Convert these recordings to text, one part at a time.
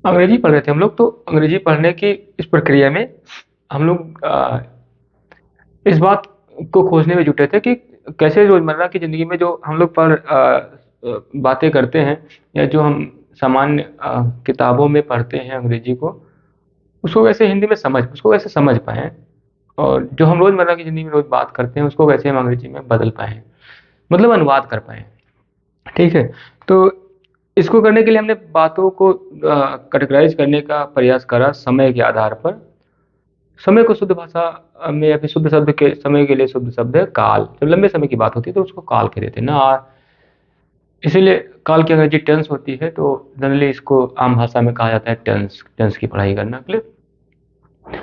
अंग्रेजी पढ़ रहे थे हम लोग, तो अंग्रेजी पढ़ने की इस प्रक्रिया में हम लोग इस बात को खोजने में जुटे थे कि कैसे रोज़मर्रा की ज़िंदगी में जो हम लोग बातें करते हैं, या जो हम सामान्य किताबों में पढ़ते हैं अंग्रेजी को, उसको कैसे समझ पाएँ, और जो हम रोज़मर्रा की ज़िंदगी में रोज़ बात करते हैं, उसको कैसे हम अंग्रेजी में बदल पाएँ, मतलब अनुवाद कर पाएँ। ठीक है? तो इसको करने के लिए हमने बातों को कैटेगराइज़ करने का प्रयास करा समय के आधार पर। समय को शुद्ध भाषा में, या फिर शुद्ध शब्द के समय के लिए शुद्ध शब्द है काल। जब लंबे समय की बात होती है तो उसको काल कह देते हैं ना। इसीलिए काल की अंग्रेजी टेंस होती है, तो जनरली इसको आम भाषा में कहा जाता है टेंस, टेंस की पढ़ाई करना के लिए।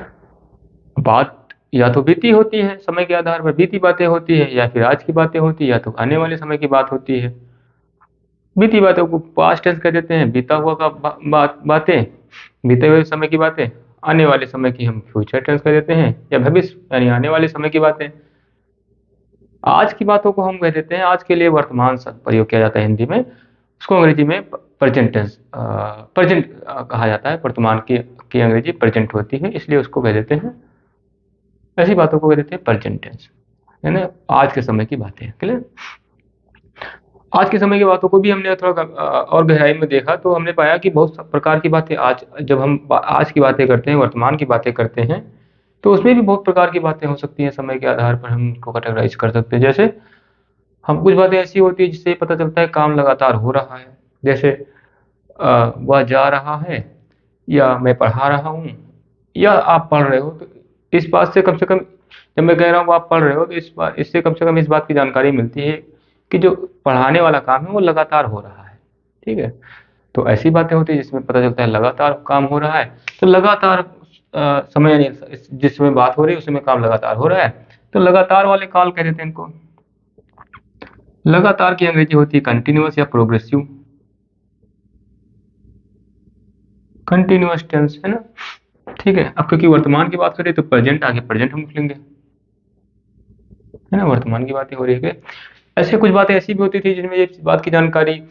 बात या तो बीती होती है, समय के आधार पर बीती बातें होती है, या फिर आज की बातें होती है, या तो आने वाले समय की बात होती है। बीती बातों को पास्ट टेंस कह देते हैं, बीता हुआ का बातें, बीते हुए समय की बातें। आने वाले समय की हम फ्यूचर टेंस कह देते हैं, या भविष्य यानी आने वाले समय की बातें। आज की बातों को हम कह देते हैं, आज के लिए वर्तमान शब्द प्रयोग किया जाता है हिंदी में, उसको अंग्रेजी में प्रेजेंट टेंस, प्रेजेंट कहा जाता है। वर्तमान की अंग्रेजी प्रेजेंट होती है, इसलिए उसको कह देते हैं, ऐसी बातों को कह देते हैं प्रेजेंट टेंस, यानी आज के समय की बातें। क्लियर? आज के समय की बातों को भी हमने थोड़ा और गहराई में देखा, तो हमने पाया कि बहुत प्रकार की बातें आज, जब हम आज की बातें करते हैं, वर्तमान की बातें करते हैं, तो उसमें भी बहुत प्रकार की बातें हो सकती हैं। समय के आधार पर हम उनको कैटेगराइज कर सकते हैं। जैसे हम कुछ बातें ऐसी होती है जिससे पता चलता है काम लगातार हो रहा है। जैसे वह जा रहा है, या मैं पढ़ा रहा हूँ, या आप पढ़ रहे हो। तो इस बात से कम से कम, जब मैं कह रहा हूँ आप पढ़ रहे हो, तो इससे कम से कम इस बात की जानकारी मिलती है कि जो पढ़ाने वाला काम है वो लगातार हो रहा है। ठीक है? तो ऐसी बातें होती है जिसमें पता चलता है लगातार काम हो रहा है। तो लगातार समय, यानी जिस समय बात हो रही है उस समय काम लगातार हो रहा है, तो लगातार वाले काल कह देते हैं इनको। लगातार की अंग्रेजी होती है कंटिन्यूअस या प्रोग्रेसिव। कंटिन्यूअस टेंस है ना। ठीक है? अब क्योंकि वर्तमान की बात करें तो प्रेजेंट, आगे प्रेजेंट हम लिख लेंगे, है ना। वर्तमान की बातें हो रही है। ऐसे कुछ बातें ऐसी भी होती थी जिनमें ये बात की जानकारी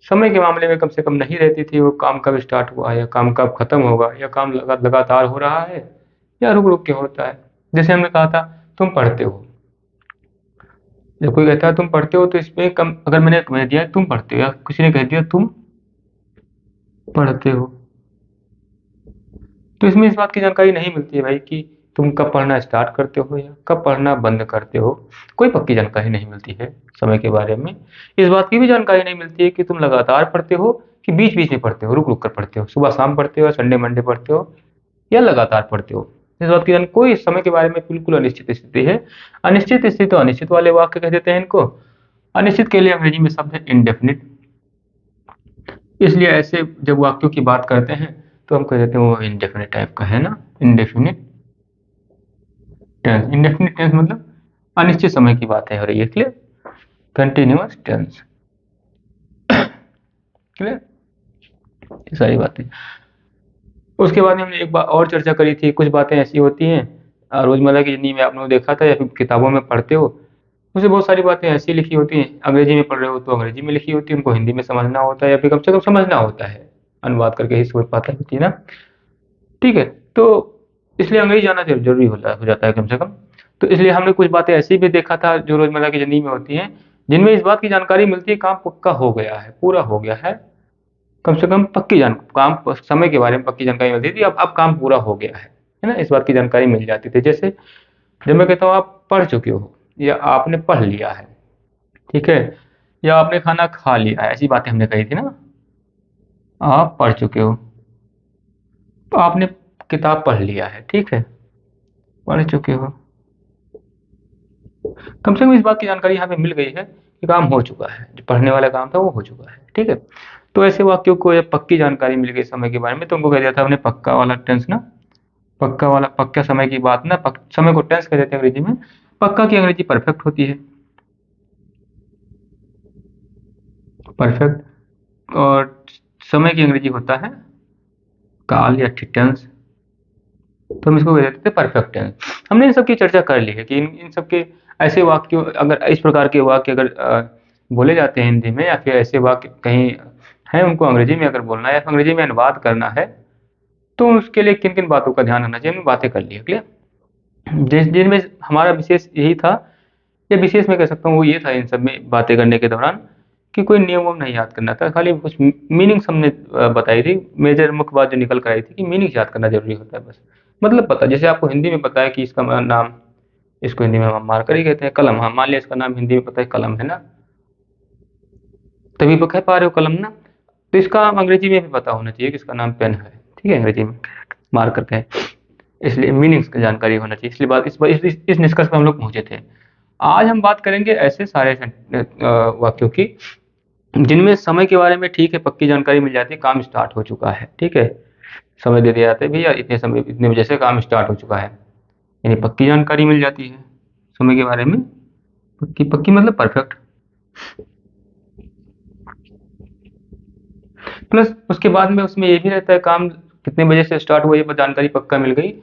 समय के मामले में कम से कम नहीं रहती थी। वो काम कब स्टार्ट हुआ है, या काम कब खत्म होगा, या काम लगातार हो रहा है, या रुक रुक के होता है। जैसे हमने कहा था तुम पढ़ते हो, जब कोई कहता है तुम पढ़ते हो, तो इसमें कम, अगर मैंने कह दिया तुम पढ़ते हो, या किसी ने कह दिया तुम पढ़ते हो, तो इसमें इस बात की जानकारी नहीं मिलती है भाई कि तुम कब पढ़ना स्टार्ट करते हो या कब पढ़ना बंद करते हो। कोई पक्की जानकारी नहीं मिलती है समय के बारे में। इस बात की भी जानकारी नहीं मिलती है कि तुम लगातार पढ़ते हो, कि बीच बीच में पढ़ते हो, रुक रुक कर पढ़ते हो, सुबह शाम पढ़ते हो, संडे मंडे पढ़ते हो, या लगातार पढ़ते हो। इस बात की कोई इस समय के बारे में बिल्कुल अनिश्चित स्थिति है। अनिश्चित स्थिति तो अनिश्चित वाले वाक्य कह देते हैं इनको। अनिश्चित के लिए अंग्रेजी में शब्द है इंडेफिनिट। इसलिए ऐसे जब वाक्यों की बात करते हैं तो हम कह देते हैं वो इंडेफिनिट टाइप का है ना। इंडेफिनिट टेंस, इंडेफिनिट टेंस मतलब अनिश्चित समय की बात है हो रही है। क्लियर? Continuous tense. क्लियर? ये सारी बातें। उसके बाद में हमने एक बात और चर्चा करी थी, कुछ बातें ऐसी होती हैं रोजमर्रा की जिंदगी में आपने देखा था, या फिर किताबों में पढ़ते हो, उसमें बहुत सारी बातें ऐसी लिखी होती हैं, अंग्रेजी में पढ़ रहे हो तो अंग्रेजी में लिखी होती है, उनको हिंदी में समझना होता है, या फिर कम से कम समझना होता है, अनुवाद करके ही समझ पाता होती है ना। ठीक है? तो इसलिए अंग्रेजी जाना जरूरी हो जाता है कम से कम। तो इसलिए हमने कुछ बातें ऐसी भी देखा था जो रोजमर्रा की जिंदगी में होती हैं, जिनमें इस बात की जानकारी मिलती है काम पक्का हो गया है, पूरा हो गया है। कम से कम पक्की जान काम समय के बारे में पक्की जानकारी मिलती थी, अब काम पूरा हो गया है ना। इस बात की जानकारी मिल जाती थी। जैसे जब मैं कहता हूँ आप पढ़ चुके हो, या आपने पढ़ लिया है, ठीक है, या आपने खाना खा लिया है, ऐसी बातें हमने कही थी ना। आप पढ़ चुके हो तो आपने किताब पढ़ लिया है, ठीक है, पढ़ चुके हो। कम से कम इस बात की जानकारी यहाँ पे मिल गई है कि काम हो चुका है, जो पढ़ने वाला काम था वो हो चुका है। ठीक है? तो ऐसे वाक्यों को जब पक्की जानकारी मिल गई समय के बारे में, तो उनको कह दिया था हमने पक्का वाला टेंस ना। पक्का वाला, पक्का समय की बात ना, समय को टेंस कह देते हैं अंग्रेजी में। पक्का की अंग्रेजी परफेक्ट होती है, परफेक्ट। और समय की अंग्रेजी होता है काल या टेंस। तो हम इसको कह देते थे परफेक्ट टेंस। हमने इन सब की चर्चा कर ली है कि इन सब के ऐसे वाक्य, अगर इस प्रकार के वाक्य अगर बोले जाते हैं हिंदी में, या फिर ऐसे वाक्य कहीं है, उनको अंग्रेजी में अगर बोलना है या अंग्रेजी में अनुवाद करना है, तो उसके लिए किन किन बातों का ध्यान रखना चाहिए, हमने बातें कर ली है। क्लियर, जिनमें हमारा विशेष यही था, या विशेष मैं कह सकता हूँ वो ये था इन सब में बातें करने के दौरान, कि कोई नियम वम नहीं याद करना था, खाली कुछ मीनिंग्स हमने बताई थी। मेजर मुख्य बात जो निकल कर आई थी कि मीनिंग्स याद करना जरूरी होता है बस, मतलब पता, जैसे आपको हिंदी में पता है कि इसका नाम, इसको हिंदी में हम मार्कर ही कहते हैं, कलम, हाँ मान लिया इसका नाम हिंदी में पता है कलम है ना, तभी तो कह पा रहे हो कलम ना, तो इसका अंग्रेजी में भी पता होना चाहिए कि इसका नाम पेन है, ठीक है, अंग्रेजी में मार्कर का है, इसलिए मीनिंग्स की जानकारी होना चाहिए, इसलिए बात इस निष्कर्ष पर हम लोग पहुंचे थे। आज हम बात करेंगे ऐसे सारे वाक्यों की जिनमें समय के बारे में ठीक है पक्की जानकारी मिल जाती है, काम स्टार्ट हो चुका है, ठीक है, समय दे दिया जाता है भैया, इतने समय इतने बजे से काम स्टार्ट हो चुका है, यानी पक्की जानकारी मिल जाती है समय के बारे में, पक्की पक्की मतलब परफेक्ट। प्लस उसके बाद में उसमें ये भी रहता है काम कितने बजे से स्टार्ट हुआ, ये जानकारी पक्का मिल गई,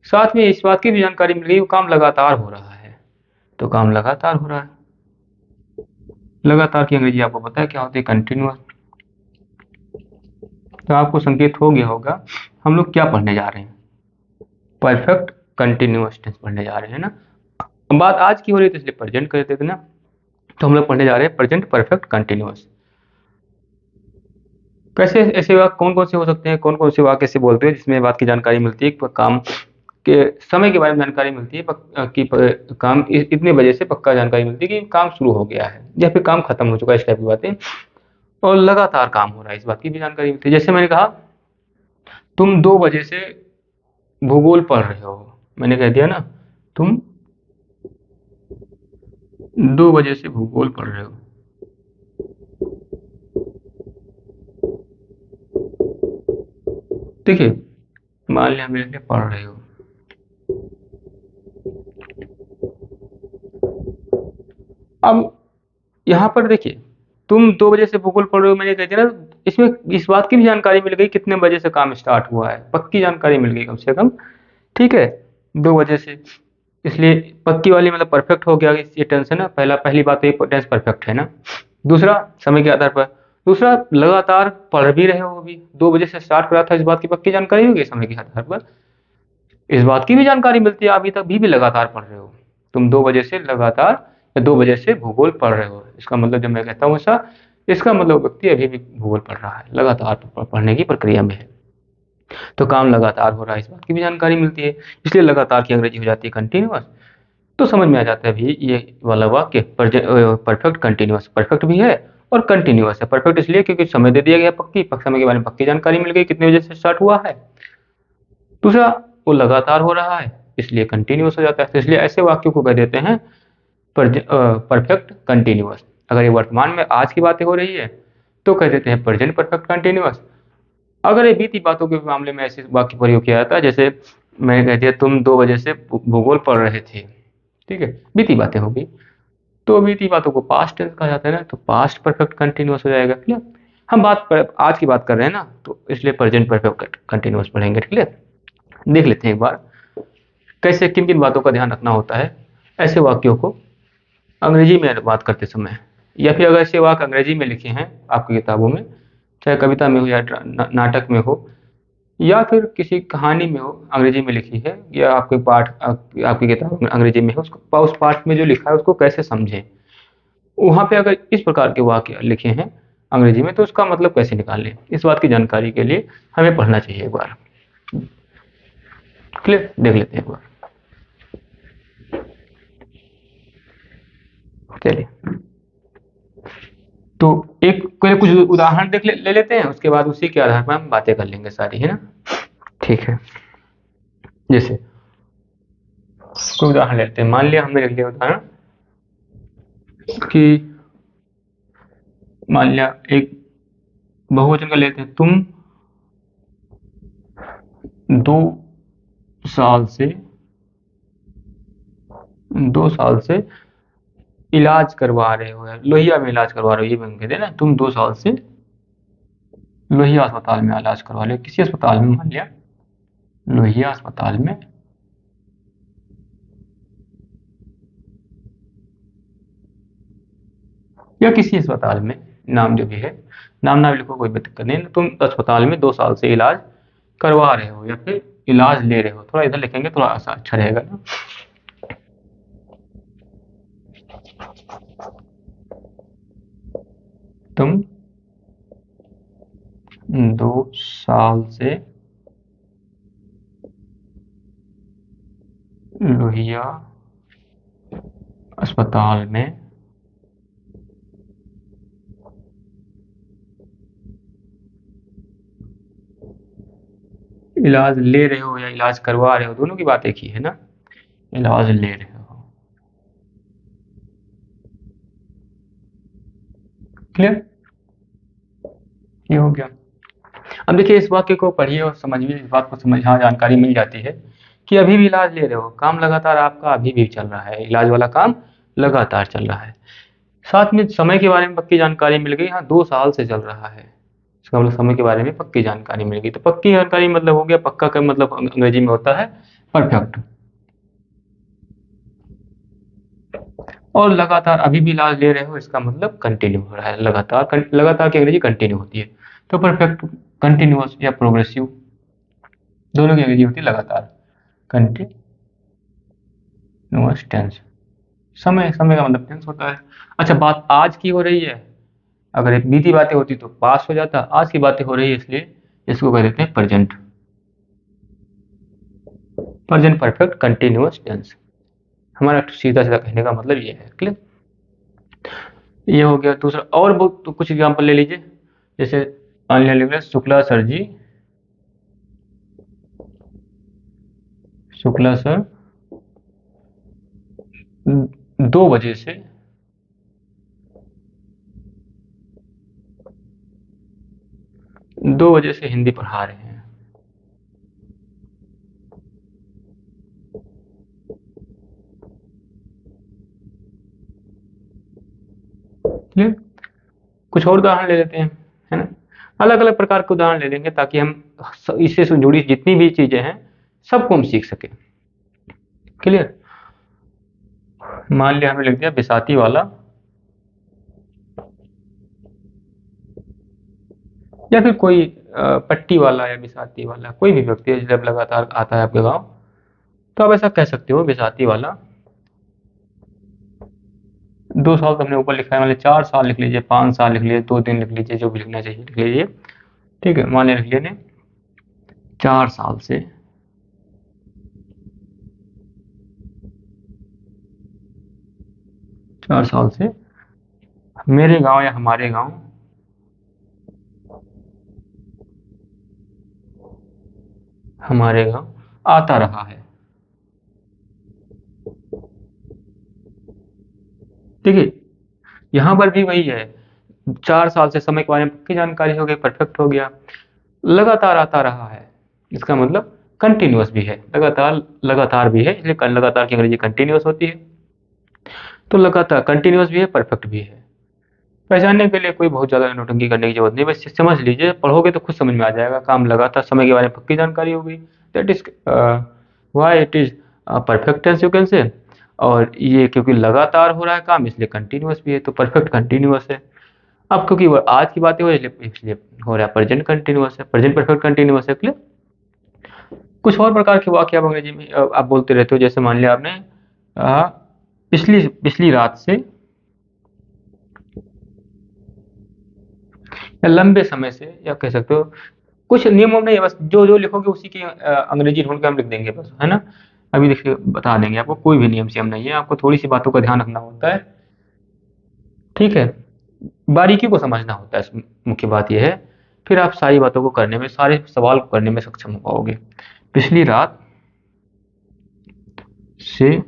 साथ में इस बात की भी जानकारी मिल गई वो काम लगातार हो रहा है, तो काम लगातार हो रहा है। लगातार की अंग्रेजी आपको पता है क्या होती है, कंटिन्यूअस। तो आपको संकेत हो गया होगा हम लोग क्या पढ़ने जा रहे हैं, परफेक्ट कंटिन्यूअस टेंस पढ़ने जा रहे हैं ना। बात आज की हो रही है तो इसलिए प्रेजेंट कर देते थे ना, तो हम लोग पढ़ने जा रहे हैं प्रेजेंट परफेक्ट कंटिन्यूअस। कैसे ऐसे वाक्य कौन कौन से हो सकते हैं, कौन कौन से वाक्य ऐसे बोलते हैं जिसमें बात की जानकारी मिलती है, काम के समय के बारे में जानकारी मिलती है, काम इतने बजे से पक्का जानकारी मिलती है कि काम शुरू हो गया है या फिर काम खत्म हो चुका है, इस टाइप की बातें, और लगातार काम हो रहा है इस बात की भी जानकारी मिलती है। जैसे मैंने कहा तुम 2 बजे से भूगोल पढ़ रहे हो, मैंने कह दिया ना तुम 2 बजे से भूगोल पढ़ रहे हो, देखिए मान लिया मेरे लिए पढ़ रहे हो, अब यहाँ पर देखिए तुम 2 बजे से भूगोल पढ़ रहे हो, मैंने कह दिया ना, इसमें इस बात की भी जानकारी मिल गई कितने बजे से काम स्टार्ट हुआ है, पक्की जानकारी मिल गई कम से कम, ठीक है, 2 बजे से, इसलिए पक्की वाली मतलब परफेक्ट हो गया, ये टेंस है ना, पहली बात तो ये टेंस परफेक्ट है ना। दूसरा समय के आधार पर, दूसरा लगातार पढ़ भी रहे हो, अभी 2 बजे से स्टार्ट करा था, इस बात की पक्की जानकारी होगी समय के आधार पर, इस बात की भी जानकारी मिलती है अभी तक भी लगातार पढ़ रहे हो, तुम 2 बजे से लगातार या 2 बजे से भूगोल पढ़ रहे हो, इसका मतलब जब मैं कहता हूँ ऐसा, इसका मतलब व्यक्ति अभी भी भूगोल पढ़ रहा है, लगातार पढ़ने की प्रक्रिया में है, तो काम लगातार हो रहा है इस बात की भी जानकारी मिलती है, इसलिए लगातार की अंग्रेजी हो जाती है कंटिन्यूअस। तो समझ में आ जाता है भी ये वाला वाक्य परफेक्ट कंटिन्यूअस, परफेक्ट भी है और कंटिन्यूअस है। परफेक्ट इसलिए क्योंकि समय दे दिया गया, समय के बारे में पक्की जानकारी मिल गई कितने बजे से स्टार्ट हुआ है। दूसरा वो लगातार हो रहा है इसलिए कंटिन्यूअस हो जाता है, तो इसलिए ऐसे वाक्यों को कह देते हैं परफेक्ट कंटिन्यूअस। अगर ये वर्तमान में आज की बातें हो रही है तो कह देते हैं प्रेजेंट परफेक्ट कंटिन्यूअस। अगर ये बीती बातों के मामले में ऐसे वाक्य प्रयोग किया जाता है, जैसे मैंने कह दिया तुम 2 बजे से भूगोल पढ़ रहे थे, ठीक है, बीती बातें होगी, तो बीती बातों को पास्ट टेंस कहा जाता है ना, तो पास्ट परफेक्ट कंटिन्यूअस हो जाएगा। क्लियर, हम आज की बात कर रहे हैं ना, तो इसलिए प्रेजेंट परफेक्ट कंटिन्यूअस पढ़ेंगे। क्लियर, देख लेते हैं एक बार कैसे किन किन बातों का ध्यान रखना होता है ऐसे वाक्यों को अंग्रेजी में बात करते समय, या फिर अगर ऐसे वाक्य अंग्रेजी में लिखे हैं आपकी किताबों में, चाहे कविता में हो या नाटक में हो या फिर किसी कहानी में हो, अंग्रेजी में लिखी है, या आपके आपकी किताब में अंग्रेजी में है, उसको उस पाठ में जो लिखा है उसको कैसे समझें, वहाँ पे अगर इस प्रकार के वाक्य लिखे हैं अंग्रेजी में तो उसका मतलब कैसे निकालें, इस बात की जानकारी के लिए हमें पढ़ना चाहिए एक बार। क्लियर, देख लेते हैं एक बार। चलिए, तो एक कुछ उदाहरण ले लेते हैं, उसके बाद उसी के आधार पर हम बातें कर लेंगे सारी, है ना, ठीक है। जैसे कोई उदाहरण लेते हैं, मान लिया हमने लिख लिया उदाहरण कि मान लिया एक बहुवचन का लेते हैं, तुम 2 साल से 2 साल से इलाज करवा रहे हो, लोहिया में इलाज करवा रहे हो, ये भी हम कहते हैं ना, तुम 2 साल से लोहिया अस्पताल में इलाज करवा रहे हो, किसी अस्पताल में, मान लिया लोहिया अस्पताल में या किसी अस्पताल में, नाम जो भी है, नाम ना भी लिखो कोई दिक्कत नहीं, तुम अस्पताल में 2 साल से इलाज करवा रहे हो या फिर इलाज ले रहे हो, थोड़ा इधर लिखेंगे थोड़ा अच्छा रहेगा ना। तुम 2 साल से लोहिया अस्पताल में इलाज ले रहे हो या इलाज करवा रहे हो, दोनों की बात एक ही है ना, इलाज ले रहे हो। क्लियर, ये हो गया। अब देखिए इस वाक्य को पढ़िए और समझिए, इस बात को समझ, हाँ जानकारी मिल जाती है कि अभी भी इलाज ले रहे हो, काम लगातार आपका अभी भी चल रहा है, इलाज वाला काम लगातार चल रहा है। साथ में समय के बारे में पक्की जानकारी मिल गई, हाँ 2 साल से चल रहा है, इसका मतलब समय के बारे में पक्की जानकारी मिल गई। तो पक्की जानकारी मतलब हो गया, पक्का का मतलब अंग्रेजी में होता है परफेक्ट। और लगातार अभी भी इलाज ले रहे हो, इसका मतलब कंटिन्यू हो रहा है, लगातार, लगातार की अंग्रेजी कंटिन्यू होती है। तो परफेक्ट कंटिन्यूअस या प्रोग्रेसिव, दोनों की अंग्रेजी होती है लगातार, कंटिन्यूअस टेंस। समय, समय का मतलब टेंस होता है। अच्छा, बात आज की हो रही है, अगर एक बीती बातें होती तो पास हो जाता, आज की बातें हो रही है इसलिए इसको कह देते हैं present, present perfect continuous tense. हमारा सीधा सीधा कहने का मतलब ये है। क्लियर, ये हो गया। दूसरा और बहुत तो कुछ एग्जांपल ले लीजिए, जैसे अनलिखित शुक्ला सर जी, शुक्ला सर 2 बजे से 2 बजे से हिंदी पढ़ा रहे हैं। क्लियर, कुछ और उदाहरण ले लेते हैं, है ना, अलग अलग प्रकार के उदाहरण ले लेंगे ताकि हम इससे जुड़ी जितनी भी चीजें हैं सबको हम सीख सकें। क्लियर, मान लिया हमने लिख दिया बिसाती वाला, या फिर कोई पट्टी वाला या बिसाती वाला, कोई भी व्यक्ति जब लगातार आता है आपके गांव, तो आप ऐसा कह सकते हो बिसाती वाला 2 साल तो हमने ऊपर लिखा है, मतलब 4 साल लिख लीजिए, 5 साल लिख लीजिए, 2 दिन लिख लीजिए, जो भी लिखना चाहिए लिख लीजिए। ठीक है, मान लिया लिख लिया 4 साल से मेरे गांव या हमारे गांव आता रहा है। देखिए यहां पर भी वही है, 4 साल से समय के बारे में पक्की जानकारी हो गई, परफेक्ट हो गया। लगातार आता रहा है, इसका मतलब कंटिन्यूअस भी है, लगातार लगातार भी है, इसलिए लगातार की अंग्रेजी कंटिन्यूअस होती है। तो लगातार कंटिन्यूअस भी है, परफेक्ट भी है। पहचानने के लिए कोई बहुत ज़्यादा नोटंकी करने की जरूरत नहीं, बस समझ लीजिए, पढ़ोगे तो खुद समझ में आ जाएगा। काम लगातार, समय के बारे में पक्की जानकारी हो गई, that is why it is perfect tense you can say. और ये क्योंकि लगातार हो रहा है काम, इसलिए कंटिन्यूअस भी है, तो परफेक्ट कंटिन्यूअस है। अब क्योंकि वो आज की बातें हो इसलिए हो रहा है प्रेजेंट कंटिन्यूअस है, प्रेजेंट परफेक्ट कंटिन्यूअस है। क्लियर, कुछ और प्रकार के वाक्य आप अंग्रेजी में आप बोलते रहते हो, जैसे मान लिया आपने पिछली पिछली रात से या लंबे समय से, या कह सकते हो कुछ नियम नहीं है, बस जो जो लिखोगे उसी की अंग्रेजी ढूंढ के हम लिख देंगे बस, है ना। अभी देखिए बता देंगे आपको, कोई भी नियम सियम नहीं है, आपको थोड़ी सी बातों का ध्यान रखना होता है। ठीक है, बारीकी को समझना होता है, मुख्य बात यह है, फिर आप सारी बातों को करने में, सारे सवाल को करने में सक्षम हो पाओगे। पिछली रात से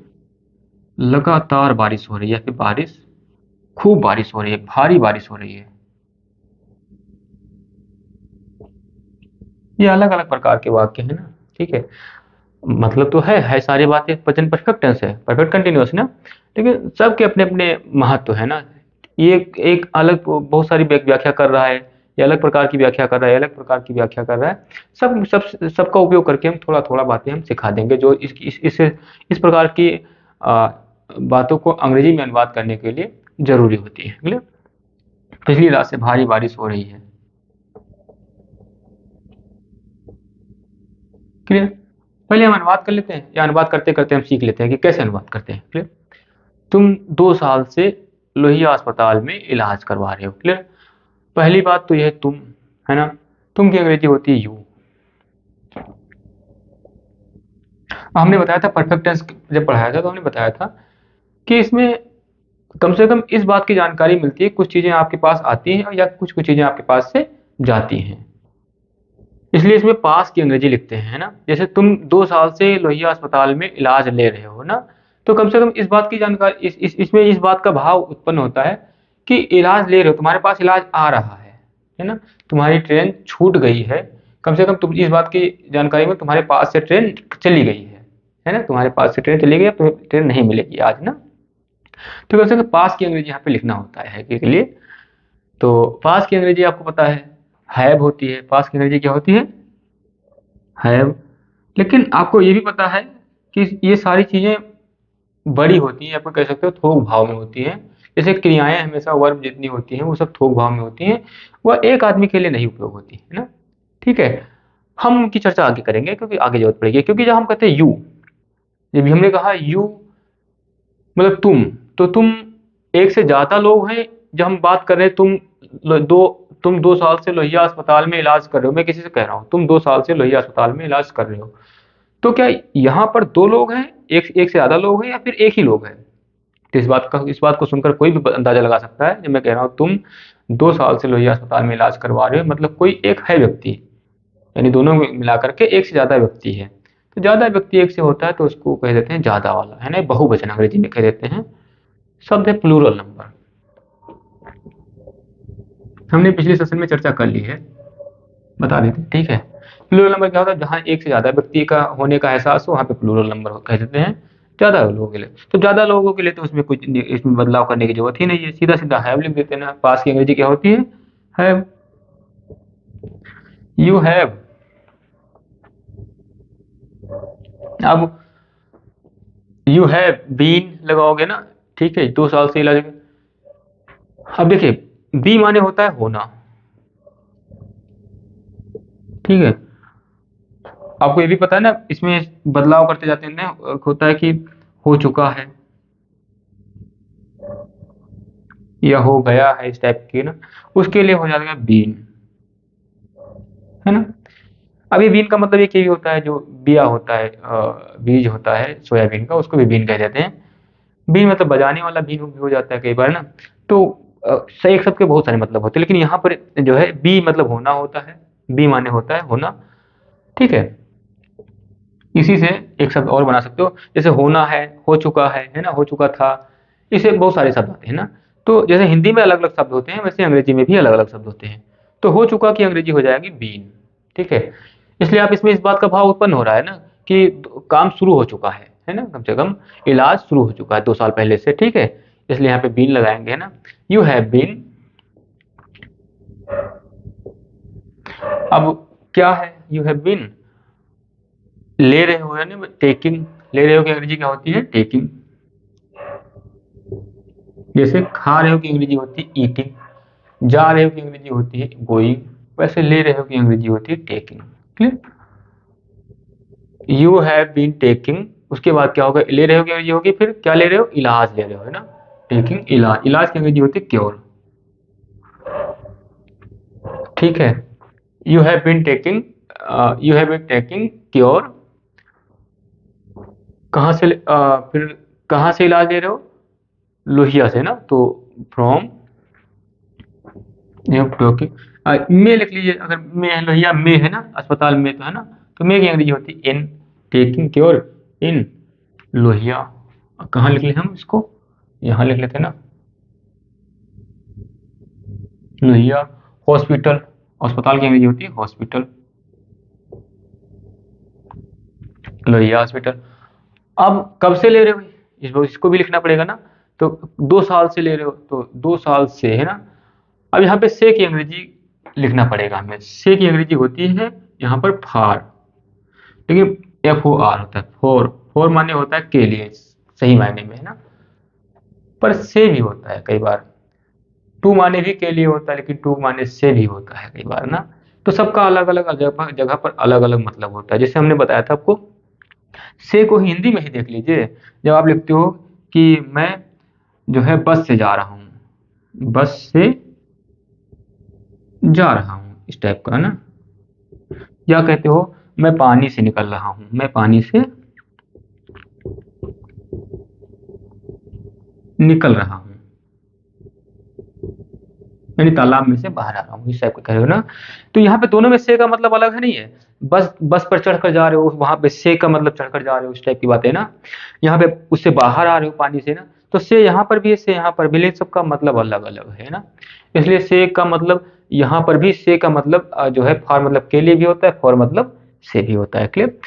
लगातार बारिश हो रही है, फिर बारिश, खूब बारिश हो रही है, भारी बारिश हो रही है। ये अलग अलग प्रकार के वाक्य है ना। ठीक है, मतलब तो है सारी बातें प्रेजेंट परफेक्ट टेंस है, परफेक्ट कंटिन्यूअस ना, लेकिन सबके अपने अपने महत्व है ना। ये एक अलग बहुत सारी व्याख्या कर रहा है, ये अलग प्रकार की व्याख्या कर रहा है, अलग प्रकार की व्याख्या कर रहा है। सबका उपयोग करके हम थोड़ा थोड़ा बातें हम सिखा देंगे, जो इस प्रकार की बातों को अंग्रेजी में अनुवाद करने के लिए जरूरी होती है। पिछली रात से भारी बारिश हो रही है। क्लियर। पहले हम अनुवाद कर लेते हैं, या अनुवाद करते करते हम सीख लेते हैं कि कैसे अनुवाद करते हैं। क्लियर। तुम 2 साल से लोहिया अस्पताल में इलाज करवा रहे हो। क्लियर। पहली बात तो यह तुम है ना, तुम की अंग्रेजी होती है यू। हमने बताया था परफेक्ट टेंस जब पढ़ाया था तो हमने बताया था कि इसमें कम से कम इस बात की जानकारी मिलती है, कुछ चीजें आपके पास आती हैं या कुछ कुछ चीजें आपके पास से जाती हैं। इसलिए इसमें पास की अंग्रेजी लिखते हैं, है ना। जैसे तुम 2 साल से लोहिया अस्पताल में इलाज ले रहे हो ना, तो कम से कम इस बात की जानकारी इसमें इस बात का भाव उत्पन्न होता है कि इलाज ले रहे हो, तुम्हारे पास इलाज आ रहा है ना। तुम्हारी ट्रेन छूट गई है, कम से कम तुम इस बात की जानकारी में तुम्हारे पास से ट्रेन चली गई है ना। तुम्हारे पास से ट्रेन चली गई, अब तुम्हें ट्रेन नहीं मिलेगी आज ना। तो कम से कम पास की अंग्रेजी यहाँ पे लिखना होता है के लिए। तो पास की अंग्रेजी आपको पता है हैव होती है। पास की अंग्रेजी क्या होती है? हैव। लेकिन आपको ये भी पता है कि ये सारी चीजें बड़ी होती हैं, आपको कह सकते हो थोक भाव में होती हैं। जैसे क्रियाएं हमेशा वर्ब जितनी होती हैं वो सब थोक भाव में होती हैं, वह एक आदमी के लिए नहीं उपयोग होती है ना। ठीक है। हम उनकी चर्चा आगे करेंगे क्योंकि आगे जरूरत पड़ेगी। क्योंकि जब हम कहते हैं यू, जब हमने कहा यू मतलब तो तुम एक से ज्यादा लोग हैं। जब हम बात कर रहे हैं तुम 2 साल से लोहिया अस्पताल में इलाज कर रहे हो, मैं किसी से कह रहा हूँ तुम 2 साल से लोहिया अस्पताल में इलाज कर रहे हो, तो क्या यहाँ पर 2 लोग हैं, एक से ज्यादा लोग हैं, या फिर एक ही लोग हैं? तो इस बात को सुनकर कोई भी अंदाजा लगा सकता है। जब मैं कह रहा हूँ तुम 2 साल से लोहिया अस्पताल में इलाज करवा रहे हो, मतलब कोई एक है व्यक्ति, यानी दोनों मिलाकर के एक से ज्यादा व्यक्ति है। तो ज्यादा व्यक्ति एक से होता है तो उसको कह देते हैं ज्यादा वाला, है ना। बहुवचन अंग्रेजी में कह देते हैं। शब्द है प्लूरल नंबर। हमने पिछले सेशन में चर्चा कर ली है, बता देते हैं, ठीक है। प्लूरल नंबर क्या होता है? जहाँ एक से ज्यादा व्यक्ति का होने का एहसास हो वहाँ पे प्लूरल नंबर कह देते हैं ज्यादा लोगों के लिए। तो ज्यादा लोगों के लिए तो उसमें कुछ इसमें बदलाव करने की जरूरत ही नहीं है, सीधा सीधा हैव लिख देते हैं ना। पास की अंग्रेजी क्या होती है? हैव। You have. अब यू हैव बीन लगाओगे ना, ठीक है, 2 साल से इलाज। अब देखिए बी माने होता है होना, ठीक है। आपको ये भी पता है ना, इसमें बदलाव करते जाते हैं ना, होता है कि हो चुका है या हो गया है, इस टाइप की ना, उसके लिए हो जाएगा बीन, है ना। अब ये बीन का मतलब एक ये भी होता है, जो बिया होता है, बीज होता है सोयाबीन का, उसको भी बीन कह देते हैं। बीन मतलब बजाने वाला बीन भी हो जाता है कई बार ना। तो सही, एक शब्द के बहुत सारे मतलब होते हैं, लेकिन यहाँ पर जो है बी मतलब होना होता है। बी माने होता है होना, ठीक है। इसी से एक शब्द और बना सकते हो, जैसे होना है, हो चुका है ना, हो चुका था। इसे बहुत सारे शब्द आते हैं ना। तो जैसे हिंदी में अलग अलग शब्द होते हैं, वैसे अंग्रेजी में भी अलग अलग शब्द होते हैं। तो हो चुका की अंग्रेजी हो जाएगी बीन, ठीक है। इसलिए आप इसमें इस बात का भाव उत्पन्न हो रहा है ना कि काम शुरू हो चुका है ना, कम से कम इलाज शुरू हो चुका है 2 साल पहले से, ठीक है। इसलिए यहाँ पे बीन लगाएंगे, है ना। You have been. अब क्या है यू हैव बीन? ले रहे हो, यानी टेकिंग। ले रहे हो की अंग्रेजी क्या होती है? टेकिंग। जैसे खा रहे हो की अंग्रेजी होती है ईटिंग, जा रहे हो की अंग्रेजी होती है गोइंग, वैसे ले रहे हो की अंग्रेजी होती है taking. Clear. You have been taking, उसके बाद क्या होगा? ले रहे हो की अंग्रेजी होगी, फिर क्या ले रहे हो? इलाज ले रहे हो, है ना। टेकिंग इलाज, इलाज की अंग्रेजी होती है क्योर, ठीक है। You have been taking, you have been taking cure. कहाँ से फिर कहाँ से इलाज ले रहे हो? लोहिया से ना, तो फ्रॉम टॉकिंग। में लिख लीजिए, अगर में है लोहिया में है ना, अस्पताल में तो है ना, तो में की अंग्रेजी होती है in. Taking cure in Lohia. कहाँ लिख लें हम इसको? यहाँ लिख लेते हैं ना, लोहिया हॉस्पिटल। अस्पताल की अंग्रेजी होती है हॉस्पिटल, लोहिया हॉस्पिटल। अब कब से ले रहे हो इसको भी लिखना पड़ेगा ना। तो 2 साल से ले रहे हो, तो 2 साल से, है ना। अब यहाँ पे से की अंग्रेजी लिखना पड़ेगा हमें। से की अंग्रेजी होती है यहाँ पर फार, लेकिन FOR होता है, फोर। फोर माने होता है के लिए, सही मायने में, है ना। पर से भी होता है कई बार, टू माने भी के लिए होता है, लेकिन टू माने से भी होता है कई बार ना। तो सबका अलग अलग जगह जगह पर अलग अलग मतलब होता है। जैसे हमने बताया था आपको, से को हिंदी में ही देख लीजिए। जब आप लिखते हो कि मैं जो है बस से जा रहा हूँ, बस से जा रहा हूँ, इस टाइप का ना। या कहते हो मैं पानी से निकल रहा हूँ, मैं पानी से निकल रहा हूँ, यानी तालाब में से बाहर आ रहा हूँ, इस टाइप का कह रहे हो ना। तो यहाँ पे दोनों में से का मतलब अलग है, नहीं है। बस पर चढ़कर जा रहे हो, वहां पे से का मतलब चढ़कर जा रहे हो, इस टाइप की बात है ना। यहाँ पे उससे बाहर आ रहे हो पानी से ना, तो से यहाँ पर भी है, से यहाँ पर भी, लेकिन सबका मतलब अलग अलग है ना। इसलिए से का मतलब यहाँ पर भी, से का मतलब जो है फॉर मतलब के लिए भी होता है, फॉर मतलब से भी होता है। क्लियर।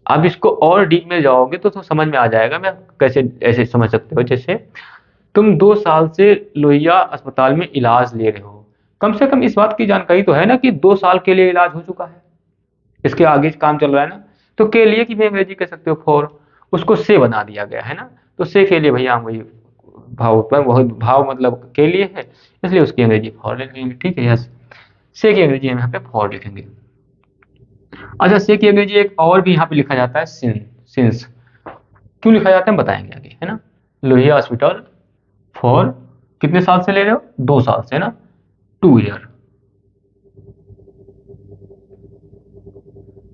अब इसको और डीप में जाओगे तो समझ में आ जाएगा। मैं कैसे ऐसे समझ सकते हो, जैसे तुम 2 साल से लोहिया अस्पताल में इलाज ले रहे हो, कम से कम इस बात की जानकारी तो है ना कि 2 साल के लिए इलाज हो चुका है, इसके आगे काम चल रहा है ना। तो के लिए की भी अंग्रेजी कह सकते हो फॉर, उसको से बना दिया गया है ना। तो से के लिए भैया हम वही भाव उत्पन्न, वही भाव मतलब के लिए है, इसलिए उसकी अंग्रेजी फॉर लिखेंगे। ठीक है, यस। से की अंग्रेजी हम यहाँ पे फॉर लिखेंगे। अच्छा, से की अंग्रेजी एक और भी यहाँ पे लिखा जाता है, सिंस। क्यों लिखा जाता है बताएंगे आगे, है ना। लोहिया हॉस्पिटल फॉर कितने साल से ले रहे हो, 2 साल से ना, 2 ईयर,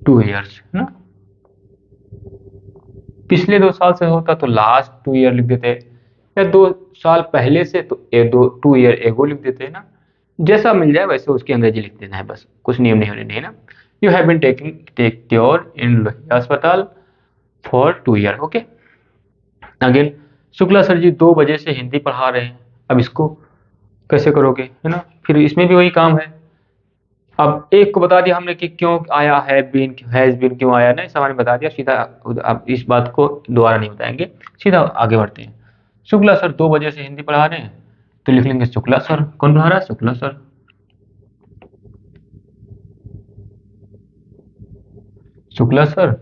2 ईयर्स है ना। पिछले 2 साल से होता तो लास्ट 2 ईयर लिख देते, या 2 साल पहले से तो 2 ईयर एगो लिख देते ना। जैसा मिल जाए वैसे उसकी अंग्रेजी लिख देना है, बस कुछ नियम नहीं होने, नहीं ना। You have been take cure in Lohia अस्पताल for 2 year. Okay. Again, Shukla sir ji 2 बजे से हिंदी पढ़ा रहे हैं। अब इसको कैसे करोगे, है ना। फिर इसमें भी वही काम है। अब एक को बता दिया हमने कि क्यों आया है बीन, हैज बीन क्यों आया ना, सामान्य बता दिया सीधा। अब इस बात को दोबारा नहीं बताएंगे, सीधा आगे बढ़ते हैं। शुक्ला सर 2 बजे से हिंदी पढ़ा रहे हैं, तो लिख लेंगे शुक्ला सर। कौन पढ़ा रहा है, Shukla sir. Shukla sir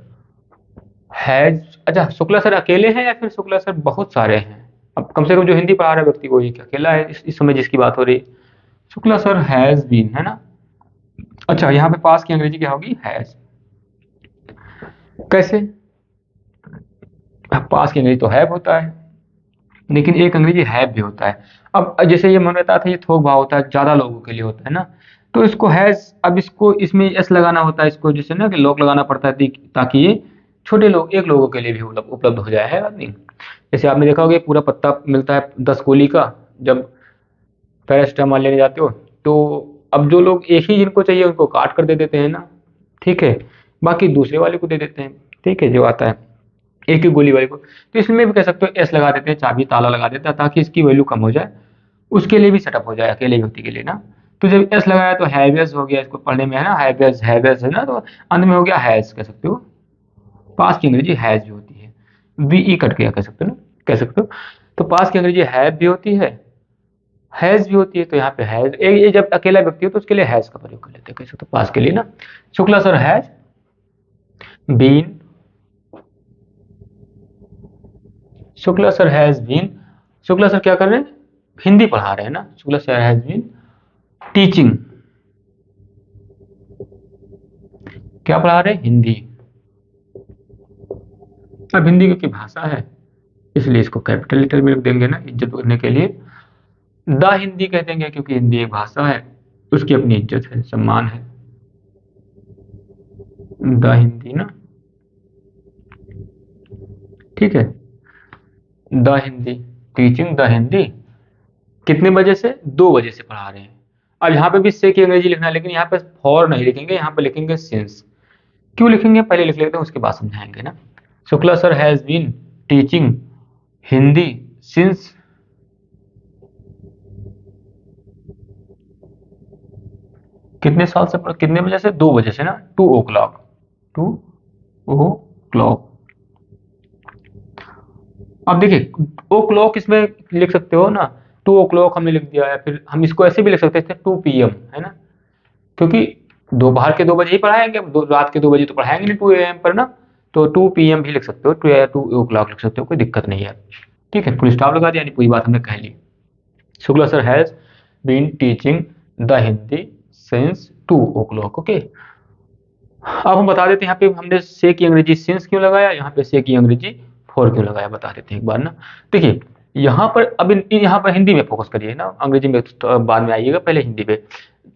has, अच्छा शुक्ला सर अकेले हैं या फिर शुक्ला सर बहुत सारे हैं। अब कम से कम जो हिंदी पढ़ा रहा व्यक्ति वो एक अकेला है इस समय जिसकी बात हो रही है। शुक्ला सर हैज बीन, है ना। अच्छा, यहाँ पे पास की अंग्रेजी क्या होगी, हैज। कैसे, पास की अंग्रेजी तो हैव होता है, लेकिन एक अंग्रेजी हैव भी होता है। अब जैसे ये मन रहता था, ये थोक भाव होता है, ज्यादा लोगों के लिए होता है ना। तो इसको हैज, अब इसको इसमें एस लगाना होता है, इसको जैसे ना कि लॉक लगाना पड़ता है ताकि ये छोटे लोग, एक लोगों के लिए भी उपलब्ध हो जाए, है आदमी। जैसे आपने देखा होगा पूरा पत्ता मिलता है 10 गोली का, जब पैरासिटामॉल लेने जाते हो, तो अब जो लोग एक ही जिनको चाहिए उनको काट कर दे देते हैं ना, ठीक है, बाकी दूसरे वाले को दे देते हैं, ठीक है, जो आता है एक ही गोली वाले को। तो इसमें भी कह सकते हो एस लगा देते हैं, चाबी ताला लगा देते हैं, ताकि इसकी वैल्यू कम हो जाए, उसके लिए भी सेटअप हो जाए, अकेले व्यक्ति के लिए ना। तो जब एस लगाया तो हैवियस हो गया, इसको पढ़ने में है ना, हैवियस हैवियस है ना, तो अंत में हो गया हैज, कह सकते हो। पास की अंग्रेजी हैज भी होती है, बीई कट गया कह सकते हो ना, कह सकते हो। तो पास की अंग्रेजी हैव भी होती है, हैज भी होती है। तो यहाँ पे हैज, ये जब अकेला व्यक्ति हो तो उसके लिए हैज का प्रयोग कर लेते हैं, कह सकते हो पास के लिए ना। Shukla sir has been, Shukla sir has been, Shukla sir क्या कर रहे हैं, हिंदी पढ़ा रहे हैं ना। Shukla sir has been teaching, क्या पढ़ा रहे हैं, हिंदी। अब हिंदी क्योंकि भाषा है, इसलिए इसको कैपिटल लेटर में लिख देंगे ना, इज्जत करने के लिए। द हिंदी कह देंगे क्योंकि हिंदी एक भाषा है, उसकी अपनी इज्जत है, सम्मान है, द हिंदी ना, ठीक है। The Hindi, teaching the Hindi. कितने बजे से, 2 बजे से पढ़ा रहे हैं। अब यहाँ पे भी से की अंग्रेजी लिखना है, लेकिन यहाँ पे फॉर नहीं लिखेंगे, यहाँ पे लिखेंगे सिंस। क्यों लिखेंगे पहले लिख लेते हैं, उसके बाद समझाएंगे ना। Shukla sir has been teaching Hindi since, कितने साल से, कितने बजे से, 2 बजे से ना, 2 o'clock, 2 o'clock। अब देखिए ओ क्लॉक इसमें लिख सकते हो ना, 2 o'clock हमने लिख दिया, या फिर हम इसको ऐसे भी लिख सकते थे 2 PM, है ना, क्योंकि दोपहर के 2 बजे ही पढ़ाएंगे, रात के 2 बजे तो पढ़ाएंगे नहीं 2 AM पर ना। तो 2 PM भी लिख सकते हो, 2 o'clock लिख सकते हो, कोई दिक्कत नहीं है। ठीक है, फुल स्टॉप लगा दिया, यानी पूरी बात हमने कह ली। Shukla sir has been teaching the Hindi since 2 o'clock। Okay, अब हम बता देते हैं यहाँ पे हमने से की अंग्रेजी सिंस क्यों लगाया, यहाँ पे से की अंग्रेजी फॉर क्यों लगाया, बता देते हैं एक बार ना। देखिए यहाँ पर अब यहाँ पर हिंदी में फोकस करिए ना, अंग्रेजी में तो बाद में आइएगा, पहले हिंदी पे।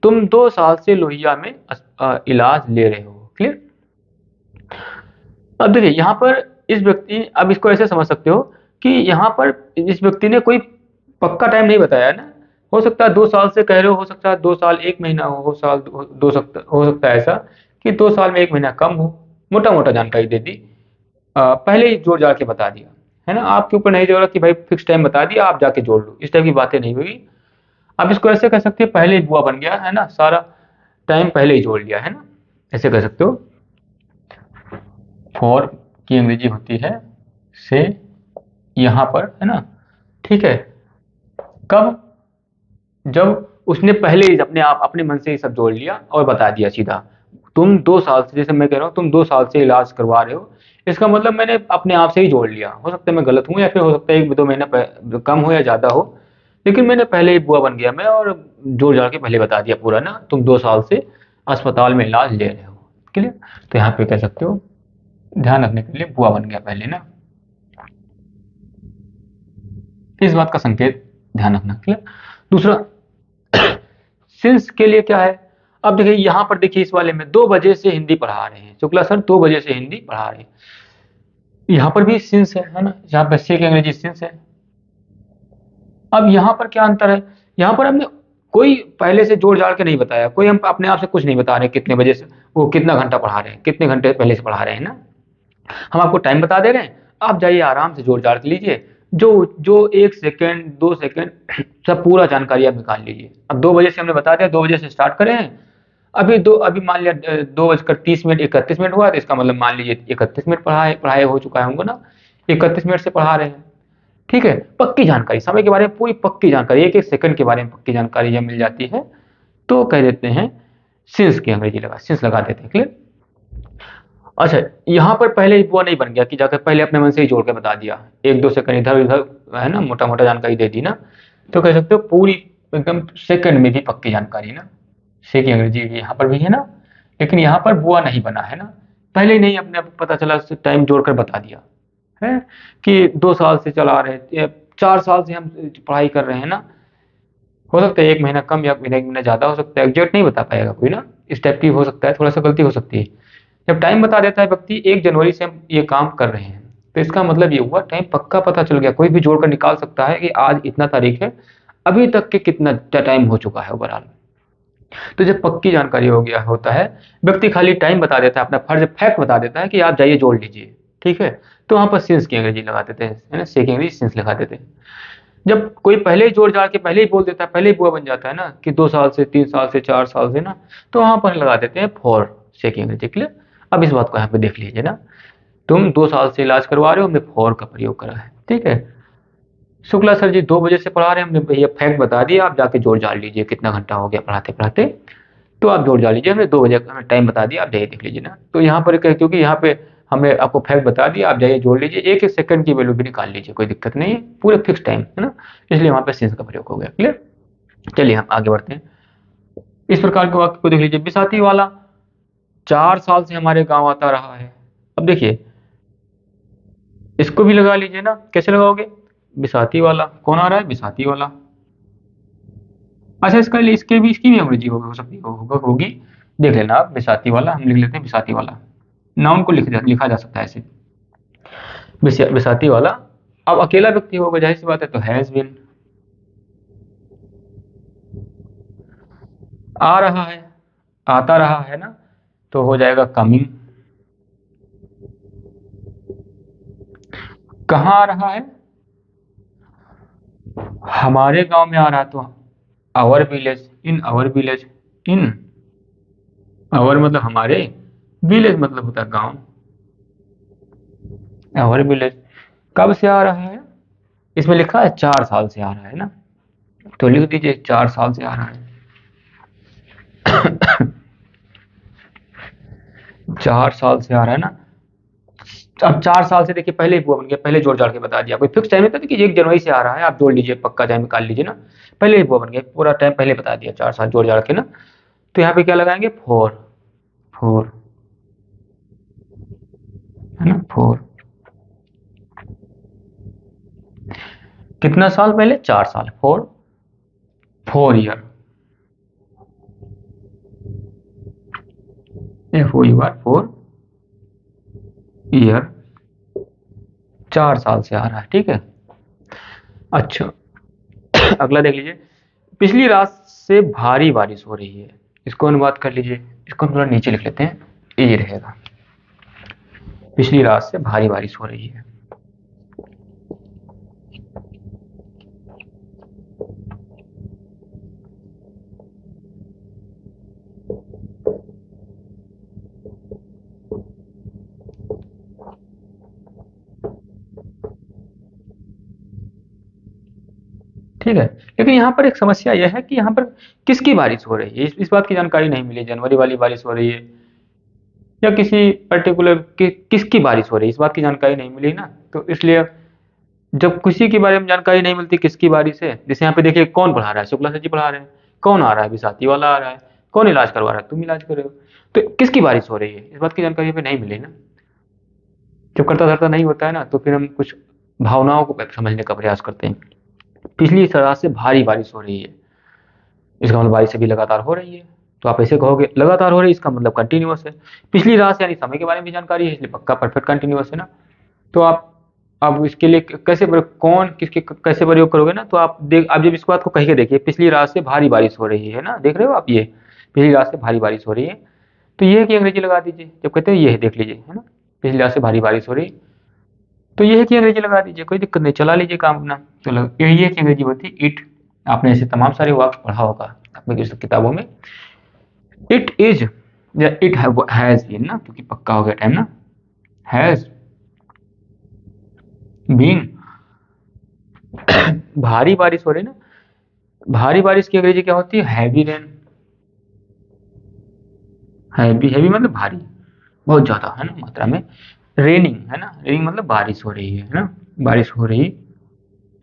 तुम 2 साल से लोहिया में इलाज ले रहे हो, क्लियर। अब देखिए यहाँ पर इस व्यक्ति, अब इसको ऐसे समझ सकते हो कि यहाँ पर इस व्यक्ति ने कोई पक्का टाइम नहीं बताया ना। हो सकता है 2 साल से कह रहे हो सकता है 2 साल 1 महीना हो साल हो सकता है ऐसा कि 2 साल में 1 महीना कम हो, मोटा मोटा जानकारी दे दी, पहले ही जोड़ जाड़ के बता दिया, है ना। आपके ऊपर नहीं जोड़ा कि भाई फिक्स टाइम बता दिया आप जाके जोड़ लो, इस टाइप की बातें नहीं हुई। आप इसको ऐसे कह सकते हैं पहले ही बुआ बन गया, है ना, सारा टाइम पहले ही जोड़ लिया, है ना, ऐसे कह सकते हो। फॉर की अंग्रेजी होती है से, यहाँ पर, है ना, ठीक है। कब, जब उसने पहले ही अपने मन से ही सब जोड़ लिया और बता दिया सीधा। तुम 2 साल से, जैसे मैं कह रहा हूँ तुम 2 साल से इलाज करवा रहे हो, इसका मतलब मैंने अपने आप से ही जोड़ लिया। हो सकता है मैं गलत हूँ या फिर हो सकता है 1-2 महीना कम हो या ज़्यादा हो, लेकिन मैंने पहले ही बुआ बन गया मैं और जोड़ जाड़ के पहले बता दिया पूरा ना, तुम 2 साल से अस्पताल में इलाज ले रहे हो, क्लियर। तो यहाँ पे कह सकते हो ध्यान रखने के लिए बुआ बन गया पहले ना, इस बात का संकेत ध्यान रखना, क्लियर। दूसरा सिंस के लिए क्या है, अब देखिए यहाँ पर देखिए इस वाले में 2 बजे से हिंदी पढ़ा रहे हैं, शुक्ला सर 2 बजे से हिंदी पढ़ा रहे हैं, यहाँ पर भी सिंस है ना, यहाँ पर से की अंग्रेजी सिंस है। अब यहाँ पर क्या अंतर है, यहाँ पर हमने कोई पहले से जोड़ जाड़ के नहीं बताया, कोई हम अपने आप से कुछ नहीं बता रहे कितने बजे से वो कितना घंटा पढ़ा रहे हैं, कितने घंटे पहले से पढ़ा रहे हैं ना, हम आपको टाइम बता दे रहे हैं, आप जाइए आराम से जोड़ जाड़ के लीजिए, जो जो 1 सेकेंड 2 सेकेंड सब पूरा जानकारी आप निकाल लीजिए। अब 2 बजे से हमने बता दिया, 2 बजे से स्टार्ट करें हैं, अभी मान लिया 2:30 31 मिनट हुआ, तो इसका मतलब मान लीजिए 31 मिनट पढ़ाए हो चुका है हमको ना, 31 मिनट से पढ़ा रहे हैं, ठीक है। पक्की जानकारी, समय के बारे में पूरी पक्की जानकारी, एक एक सेकंड के बारे में पक्की जानकारी जब मिल जाती है तो कह देते हैं सिंस की अंग्रेजी सिंस लगा देते हैं, क्लियर। अच्छा, यहाँ पर पहले ही बुआ नहीं बन गया कि जाकर पहले अपने मन से ही जोड़ के बता दिया, 1-2 सेकंड इधर उधर, है ना, मोटा मोटा जानकारी दे दी ना, तो कह सकते हो पूरी एकदम सेकंड में भी पक्की जानकारी ना, से की अंग्रेजी यहाँ पर भी है ना, लेकिन यहाँ पर बुआ नहीं बना है ना, पहले ही नहीं अपने आप पता चला टाइम जोड़कर बता दिया है कि 2 साल से चला रहे, 4 साल से हम पढ़ाई कर रहे हैं ना, हो सकता है 1 महीना कम या 1 महीना ज़्यादा हो सकता है, एग्जैक्ट नहीं बता पाएगा कोई ना, इस टाइप की हो सकता है, थोड़ा सा गलती हो सकती है। जब टाइम बता देता है व्यक्ति 1 जनवरी से हम ये काम कर रहे हैं, तो इसका मतलब ये हुआ टाइम पक्का पता चल गया, कोई भी जोड़कर निकाल सकता है कि आज इतना तारीख है, अभी तक के कितना टाइम हो चुका है ओवरऑल। तो जब पक्की जानकारी हो गया होता है, व्यक्ति खाली टाइम बता देता है, अपना फर्ज फैक्ट बता देता है कि आप जाइए जोड़ लीजिए, ठीक है, तो वहाँ पर सिंस की अंग्रेजी लगा देते हैं, है ना, से की अंग्रेजी सिंस लगा देते हैं। जब कोई पहले ही जोड़ जाड़ के पहले ही बोल देता है, पहले ही बुआ बन जाता है ना कि 2 साल से 3 साल से 4 साल से ना, तो वहाँ पर लगा देते हैं फॉर, से की अंग्रेजी, क्लियर। अब इस बात को यहाँ पे देख लीजिए ना, तुम 2 साल से इलाज करवा रहे हो, हमने फॉर का प्रयोग करा है, ठीक है। शुक्ला सर जी 2 बजे से पढ़ा रहे हैं, हमने भैया फैक्ट बता दिया, आप जाके जोड़ जाड़ लीजिए कितना घंटा हो गया पढ़ाते पढ़ाते, तो आप जोड़ जाड़ लीजिए, हमने 2 बजे का हमें टाइम बता दिया, आप जाइए देख लीजिए ना। तो यहाँ पर क्योंकि यहाँ पे हमने आपको फैक्ट बता दिया, आप जाइए जोड़ लीजिए, एक एक सेकंड की वैल्यू भी निकाल लीजिए, कोई दिक्कत नहीं है, पूरे फिक्स टाइम है ना, इसलिए वहाँ पे सिंस का प्रयोग हो गया, क्लियर। चलिए हम आगे बढ़ते हैं, इस प्रकार के वाक्य को देख लीजिए। बिसाती वाला 4 साल से हमारे गांव आता रहा है। अब देखिए इसको भी लगा लीजिए ना, कैसे लगाओगे, बिसाती वाला कौन आ रहा है, बिसाती वाला। अच्छा इसका इसकी भी अंग्रेजी हो सकती होगी, देख लेना आप, बिसाती वाला हम लिख लेते हैं, बिसाती वाला नाउन को लिखा जा सकता है ऐसे, बिसाती वाला। अब अकेला व्यक्ति होगा, जाहिर सी बात है, तो हैज बीन। आ रहा है, आता रहा है ना, तो हो जाएगा कमिंग। कहाँ आ रहा है, हमारे गांव में आ रहा है, तो our village, in our village, in our मतलब हमारे, विलेज मतलब होता है गांव, आवर विलेज। कब से आ रहा है, इसमें लिखा है 4 साल से आ रहा है ना, तो लिख दीजिए 4 साल से आ रहा है। 4 साल से आ रहा है ना, अब 4 साल से देखिए पहले ही बुआ बन गया, पहले जोड़ जाड़ के बता दिया, कोई फिक्स टाइम नहीं था कि 1 जनवरी से आ रहा है आप जोड़ लीजिए, पक्का टाइम निकाल लीजिए ना, पहले ही बुआ बन गया, पूरा टाइम पहले बता दिया, 4 साल जोड़ जाड़ के ना। तो यहाँ पे क्या लगाएंगे, 4, 4 है ना, 4 कितना साल पहले, 4 साल, 4 ईयर, FOUR 4 ईयर, 4 साल से आ रहा है, ठीक है। अच्छा, अगला देख लीजिए, पिछली रात से भारी बारिश हो रही है, इसको अनुवाद कर लीजिए, इसको हम थोड़ा नीचे लिख लेते हैं, ये रहेगा, पिछली रात से भारी बारिश हो रही है। ठीक है, लेकिन यहाँ पर एक समस्या यह है कि यहाँ पर किसकी बारिश हो रही है, इस बात की जानकारी नहीं मिली, जनवरी वाली बारिश हो रही है या किसी पर्टिकुलर किसकी बारिश हो रही है, इस बात की जानकारी नहीं मिली ना। तो इसलिए जब किसी के बारे में जानकारी नहीं मिलती किसकी बारिश है, जैसे यहाँ पे देखिए कौन पढ़ा रहा है, शुक्ला सर जी पढ़ा रहे हैं, कौन आ रहा है, विसाती वाला आ रहा है, कौन इलाज करवा रहा है, तुम इलाज कर रहे हो, तो किसकी बारिश हो रही है, इस बात की जानकारी हमें नहीं मिली ना। जब करता धरता नहीं होता है ना, तो फिर हम कुछ भावनाओं को समझने का प्रयास करते हैं। पिछली रात से भारी बारिश हो रही है, इसका मतलब बारिश अभी लगातार हो रही है, तो आप ऐसे कहोगे लगातार हो रही है, इसका मतलब कंटिन्यूअस है, पिछली रात से यानी समय के बारे में भी जानकारी है, इसलिए पक्का परफेक्ट कंटिन्यूअस है ना। तो आप इसके लिए कैसे कौन किसके कैसे प्रयोग करोगे ना, तो आप जब इस बात को कह के देखिए, पिछली रात से भारी बारिश हो रही है ना, देख रहे हो आप, ये पिछली रात से भारी बारिश हो रही है, तो ये है कि अंग्रेजी लगा दीजिए, जब कहते हैं ये है, देख लीजिए, है ना, पिछली रात से भारी बारिश हो रही, तो ये है कि अंग्रेजी लगा दीजिए, कोई दिक्कत नहीं, चला लीजिए काम अपना। तो ये है कि अंग्रेजी होती है इट, आपने ऐसे तमाम सारे वाक्य पढ़ा होगा अपने किताबों में, इट इज या इट हैज बीन ना, क्योंकि पक्का हो गया टाइम ना, हैज बीन भारी बारिश हो रही ना, भारी बारिश की अंग्रेजी क्या होती है, हैवी रेन, हैवी मतलब भारी, बहुत ज्यादा है ना मात्रा में, रेनिंग है ना, रेनिंग मतलब बारिश हो रही है ना, बारिश हो रही,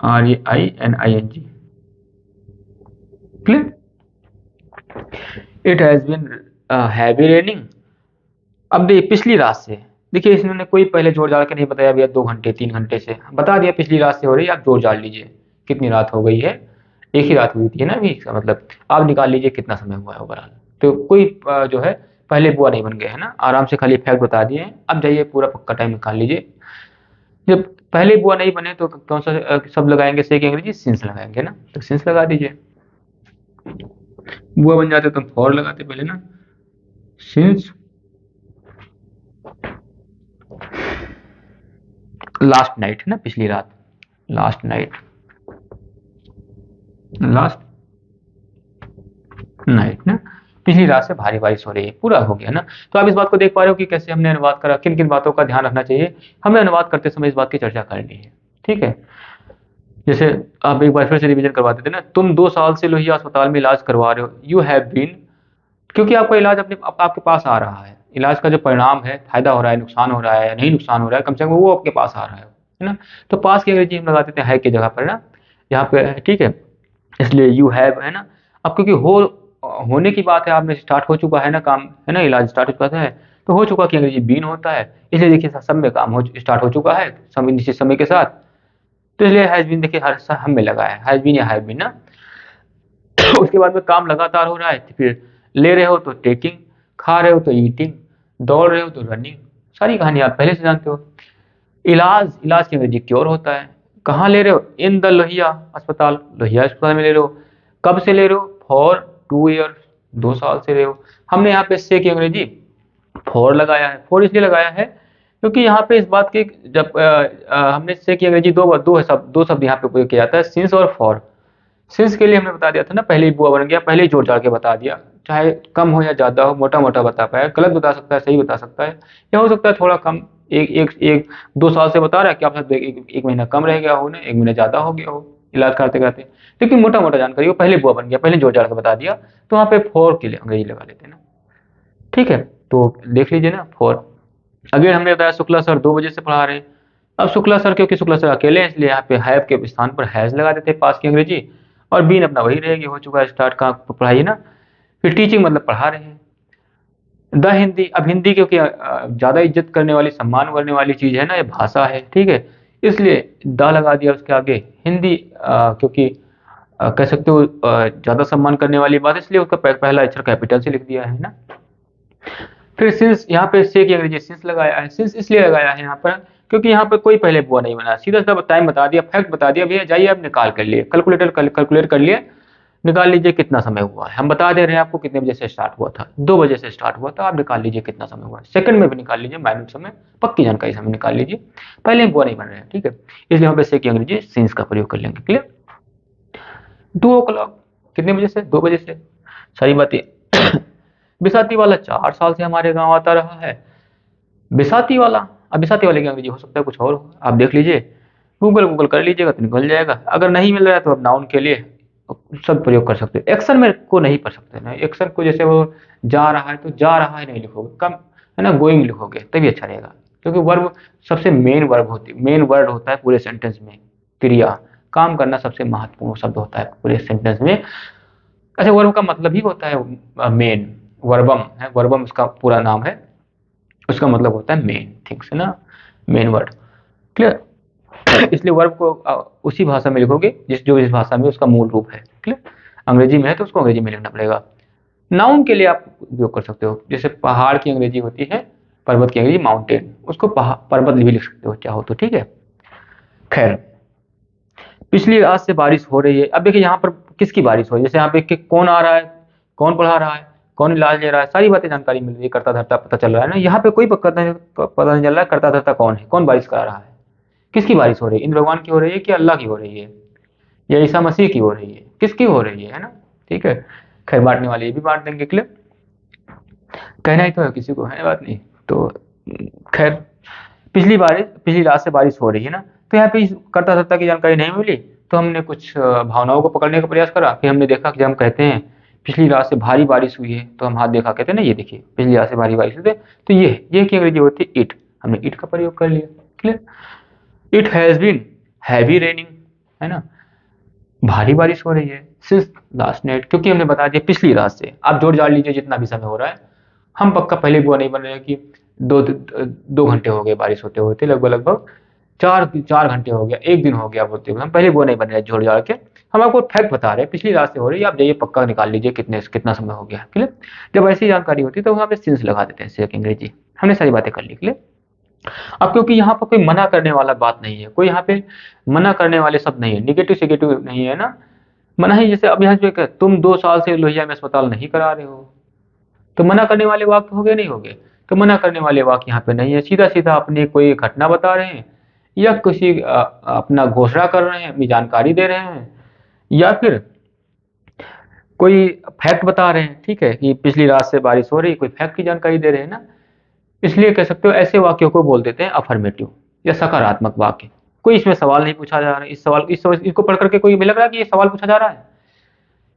RAINING, clear, it has been heavy raining. अब देखिए पिछली रात से, देखिए इसने कोई पहले जोड़ जाड़ के नहीं बताया भैया 2 घंटे 3 घंटे से, बता दिया पिछली रात से हो रही है, आप जोड़ जाड़ लीजिए कितनी रात हो गई है, एक ही रात हुई थी ना अभी, इसका मतलब आप निकाल लीजिए कितना समय हुआ है ओवरऑल। तो कोई जो है पहले बुआ नहीं बन गए है ना, आराम से खाली फैक्ट बता दिए हैं। अब जाइए पूरा पक्का टाइम निकाल लीजिए, जब पहले बुआ नहीं बने तो कौन सा सब लगाएंगे, से की अंग्रेजी सिंस लगाएंगे ना, तो सिंस लगा दीजिए, बुआ बन जाते तो फॉर लगाते पहले ना, सिंस लास्ट नाइट है ना, पिछली रात, लास्ट नाइट, लास्ट नाइट ना, पिछली रात से भारी बारिश हो रही है, पूरा हो गया ना। तो आप इस बात को देख पा रहे हो कि कैसे हमने अनुवाद करा, किन किन बातों का ध्यान रखना चाहिए, हमें अनुवाद करते समय इस बात की चर्चा करनी है, ठीक है। जैसे आप एक बार फिर से रिवीजन करवा देते ना, तुम 2 साल से लोहिया अस्पताल में इलाज करवा रहे हो, यू हैव बीन, क्योंकि आपका इलाज आपके पास आ रहा है, इलाज का जो परिणाम है, फायदा हो रहा है, नुकसान हो रहा है या नहीं नुकसान हो रहा है, कम से कम वो आपके पास आ रहा है ना। तो पास की अंग्रेजी हम लगा देते हैं है की जगह पर ना, यहाँ पे, ठीक है, इसलिए यू हैव है ना। अब क्योंकि होने की बात है, आपने स्टार्ट हो चुका है ना काम, है ना, इलाज स्टार्ट हो चुका है, तो हो चुका कि अंग्रेजी बीन होता है, इसलिए देखिए सब में काम हो स्टार्ट हो चुका है समय, निश्चित समय के साथ, तो इसलिए हैज बीन देखिए हर हम में लगा है, हैज बीन या हैव बीन ना। उसके बाद में काम लगातार हो रहा है, तो फिर ले रहे हो तो टेकिंग, खा रहे हो तो ईटिंग, दौड़ रहे हो तो रनिंग, सारी कहानी आप पहले से जानते हो। इलाज, इलाज की अंग्रेजी क्योर होता है, कहाँ ले रहे हो, इन द लोहिया अस्पताल, लोहिया अस्पताल में ले रहे हो, कब से ले रहे हो, फॉर 2 ईयर, 2 साल से रहे हो। हमने यहाँ पे से की अंग्रेजी फॉर लगाया है, फॉर इसलिए लगाया है क्योंकि यहाँ पे इस बात के, जब हमने से की अंग्रेजी दो शब्द यहाँ पे उपयोग किया जाता है, सिंस और फॉर। सिंस के लिए हमने बता दिया था ना, पहले ही बुआ बन गया, पहले ही जोड़ जाड़ के बता दिया, चाहे कम हो या ज्यादा हो, मोटा मोटा बता पाया, गलत बता सकता है, सही बता सकता है, या हो सकता है थोड़ा कम, एक एक एक 2 साल से बता रहा है, क्या आप एक महीना कम रह गया हो ना, एक महीना ज्यादा हो गया हो इलाज करते करते, लेकिन मोटा मोटा जानकारी हो, पहले बुआ बन गया, पहले जोड़ जाड़ के बता दिया, तो वहाँ पे फॉर के लिए अंग्रेजी लगा लेते हैं ना, ठीक है। तो देख लीजिए ना, फॉर अगेन हमने बताया शुक्ला सर 2 बजे से पढ़ा रहे हैं। अब शुक्ला सर, क्योंकि शुक्ला सर अकेले हैं इसलिए यहाँ पे हैव के स्थान पर हैज लगा देते हैं, पास की अंग्रेजी, और बीन अपना वही रहेगी, हो चुका है स्टार्ट का पढ़ाई है ना। फिर टीचिंग मतलब पढ़ा रहे हैं। द हिंदी, अब हिंदी क्योंकि ज़्यादा इज्जत करने वाली, सम्मान करने वाली चीज़ है ना, ये भाषा है, ठीक है, इसलिए द लगा दिया उसके आगे। हिंदी क्योंकि कह सकते हो ज़्यादा सम्मान करने वाली बात है, इसलिए उसका पहला अक्षर कैपिटल से लिख दिया है ना। फिर सिंस, यहाँ पे से की अंग्रेजी सिंस लगाया है। सिंस इसलिए लगाया है यहाँ पर क्योंकि यहाँ पर कोई पहले बुआ नहीं बना, सीधा सा टाइम बता दिया, फैक्ट बता दिया, भैया जाइए आप निकाल कर लिए, कैलकुलेट कर लिए, निकाल लीजिए कितना समय हुआ है। हम बता दे रहे हैं आपको कितने बजे से स्टार्ट हुआ था, 2 बजे से स्टार्ट हुआ था, आप निकाल लीजिए कितना समय हुआ है, सेकंड में भी निकाल लीजिए, मिनट समय, पक्की जानकारी समय निकाल लीजिए, पहले बुआ नहीं बन रहे हैं, ठीक है, इसलिए हम से की अंग्रेजी सिंस का प्रयोग कर लेंगे। क्लियर। 2 o'clock, कितने बजे से, 2 बजे से, सारी बातें। बिसाती वाला 4 साल से हमारे गांव आता रहा है। बिसाती वाला, अब बिसाती वाले की अंग्रेजी हो सकता है कुछ और हो, आप देख लीजिए, गूगल कर लीजिएगा तो निकल जाएगा। अगर नहीं मिल रहा है तो आप नाउन के लिए सब प्रयोग कर सकते हो। एक्शन में को नहीं पढ़ सकते ना, एक्शन को जैसे वो जा रहा है तो जा रहा है नहीं लिखोगे, कम है ना, गोइंग लिखोगे तभी अच्छा रहेगा, क्योंकि वर्ब सबसे मेन वर्ब होती, मेन वर्ड होता है पूरे सेंटेंस में। क्रिया, काम करना सबसे महत्वपूर्ण शब्द होता है पूरे सेंटेंस में। अच्छा, वर्ब का मतलब ही होता है मेन, वर्बम है, वर्बम उसका पूरा नाम है, उसका मतलब होता है मेन थिंग्स, है ना, मेन वर्ड। क्लियर। इसलिए वर्ब को उसी भाषा में लिखोगे जिस भाषा में उसका मूल रूप है। क्लियर। अंग्रेजी में है तो उसको अंग्रेजी में लिखना पड़ेगा। नाउन के लिए आप उपयोग कर सकते हो, जैसे पहाड़ की अंग्रेजी होती है, पर्वत की अंग्रेजी माउंटेन, उसको पर्वत भी लिख सकते हो चाहो तो, ठीक है। खैर, पिछली रात से बारिश हो रही है। अब देखिए यहाँ पर किसकी बारिश हो रही है, जैसे यहाँ पे कौन आ रहा है, कौन पढ़ा रहा है, कौन इलाज ले रहा है, सारी बातें जानकारी मिल रही है, कर्ता धर्ता पता चल रहा है ना। यहाँ पे कोई पता नहीं चल रहा है कर्ता धर्ता कौन है, कौन बारिश करा रहा है, किसकी बारिश हो रही है, इंद्र भगवान की हो रही है कि अल्लाह की हो रही है, या ईसा मसीह की हो रही है, किसकी हो रही है ना, ठीक है। खैर, बांटने वाले ये भी बांट देंगे। क्लियर। कहना ही तो है किसी को, है बात नहीं तो। खैर, पिछली रात से बारिश हो रही है ना, तो यहाँ पे कर्ता धर्ता की जानकारी नहीं मिली, तो हमने कुछ भावनाओं को पकड़ने का प्रयास करा। फिर हमने देखा कि जब हम कहते हैं पिछली रात से भारी बारिश हुई है, तो हम हाथ देखा कहते हैं ना, ये देखिए पिछली रात से भारी बारिश हुई है, तो ये की अंग्रेजी होती है इट, हमने इट का प्रयोग कर लिया। Clear. It has been heavy raining, है ना, भारी बारिश हो रही है, सिंस लास्ट नाइट, क्योंकि हमने बता दिया पिछली रात से। आप जोड़ जाड़ लीजिए जितना भी समय हो रहा है, हम पक्का पहले बुआ नहीं बन रहे हैं कि 2 घंटे हो गए बारिश होते होते, लगभग लगभग 4 घंटे हो गया, 1 दिन हो गया बोलते हुए, हम पहले बुआ नहीं बन रहे हैं जोड़ जाड़ के। हम आपको फैक्ट बता रहे हैं पिछली रात से हो रही है, आप जाइए पक्का निकाल लीजिए कितना समय हो गया। क्लियर। जब ऐसी जानकारी होती है तो वहाँ पे सिंस लगा देते हैं, सेक अंग्रेजी। हमने सारी बातें कर ली। क्लियर। अब क्योंकि यहाँ पर कोई मना करने वाला बात नहीं है, कोई यहाँ पे मना करने वाले शब्द नहीं है, निगेटिव सेगेटिव नहीं है ना, मना ही। जैसे अब यहाँ पे तुम 2 साल से लोहिया में अस्पताल नहीं करा रहे हो, तो मना करने वाले वाक्य हो गए नहीं हो गए, तो मना करने वाले वाक्य यहाँ पे नहीं है, सीधा सीधा अपनी कोई घटना बता रहे हैं, या किसी अपना घोषणा कर रहे हैं, अपनी जानकारी दे रहे हैं, या फिर कोई फैक्ट बता रहे हैं, ठीक है, कि पिछली रात से बारिश हो रही, कोई फैक्ट की जानकारी दे रहे हैं ना। इसलिए कह सकते हो ऐसे वाक्यों को बोल देते हैं अफर्मेटिव या सकारात्मक वाक्य। कोई इसमें सवाल नहीं पूछा जा रहा है, इसको पढ़ करके कोई लग रहा है कि ये सवाल पूछा जा रहा है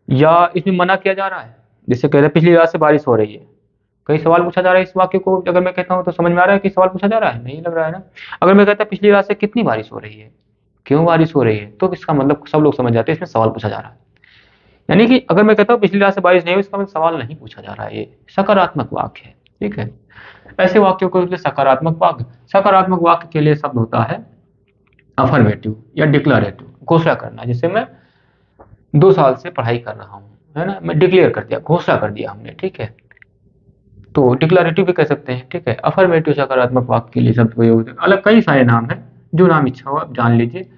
या इसमें मना किया जा रहा है। जैसे कह रहे हैं पिछली रात से बारिश हो रही है, कहीं सवाल पूछा जा रहा है इस वाक्य को अगर मैं कहता हूँ तो समझ में आ रहा है कि सवाल पूछा जा रहा है, नहीं लग रहा है ना। अगर मैं कहता पिछली रात से कितनी बारिश हो रही है, क्यों बारिश हो रही है, तो इसका मतलब सब लोग समझ जाते हैं इसमें सवाल पूछा जा रहा है। यानी कि अगर मैं कहता हूँ पिछली रात से बारिश नहीं हुई, इसका मतलब सवाल नहीं पूछा जा रहा है, ये सकारात्मक वाक्य है, ठीक है। ऐसे वाक्यों को सकारात्मक वाक्य के लिए शब्द होता है अफर्मेटिव या डिक्लेरेटिव, घोषणा करना। जैसे मैं 2 साल से पढ़ाई कर रहा हूँ, है ना, मैं डिक्लेयर कर दिया, घोषणा कर दिया हमने, ठीक है, तो डिक्लेरेटिव भी कह सकते हैं, ठीक है। अफर्मेटिव सकारात्मक वाक्य के लिए शब्द प्रयोग होते हैं। अलग कई सारे नाम हैं, जो नाम इच्छा हो आप जान लीजिए,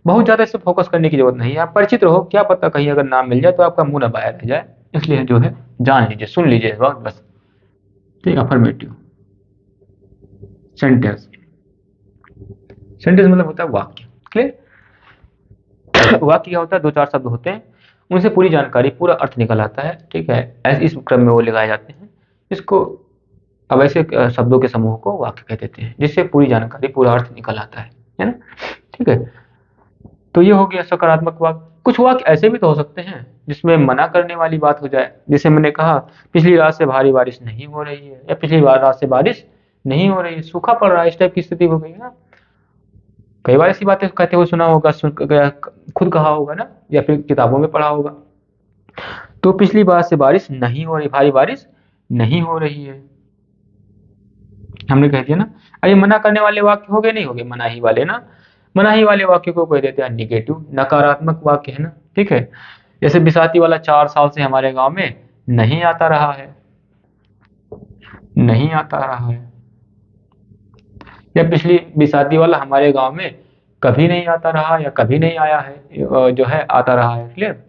बहुत ज्यादा इस पे फोकस करने की जरूरत नहीं है, आप परिचित रहो, क्या पता कहीं अगर नाम मिल जाए तो आपका मुंह न बाहर रह जाए, इसलिए जो है जान लीजिए, सुन लीजिए इस वक्त बस, ठीक। अफर्मेटिव सेंटेंस, सेंटेंस मतलब होता है वाक्य। क्लियर। वाक्य क्या होता है, 2-4 शब्द होते हैं, उनसे पूरी जानकारी, पूरा अर्थ निकल आता है, ठीक है, ऐसे इस क्रम में वो लगाए जाते हैं। इसको अब ऐसे शब्दों के समूह को वाक्य कह देते हैं, जिससे पूरी जानकारी, पूरा अर्थ निकल आता है ना, ठीक है। तो ये हो गया सकारात्मक वाक्य। कुछ वाक्य ऐसे भी तो हो सकते हैं जिसमें मना करने वाली बात हो जाए, जैसे मैंने कहा पिछली रात से भारी बारिश नहीं हो रही है, या पिछली रात से बारिश नहीं हो रही है, सूखा पड़ रहा है, इस टाइप की स्थिति हो गई है ना। कई बार ऐसी बातें कहते हुए सुना होगा, खुद कहा होगा ना, या फिर किताबों में पढ़ा होगा। तो पिछली बार से बारिश नहीं हो रही, भारी बारिश नहीं हो रही है, हमने कह दिया ना। अब ये मना करने वाले वाक्य हो गए, नहीं हो गए, मनाही वाले ना। मनाही वाले वाक्य को कह देते हैं निगेटिव, नकारात्मक वाक्य है ना, ठीक है। जैसे बिसाती वाला 4 साल से हमारे गांव में नहीं आता रहा है, नहीं आता रहा है। या पिछली बिसाती वाला हमारे गांव में कभी नहीं आता रहा या कभी नहीं आया है, जो है आता रहा है, क्लियर।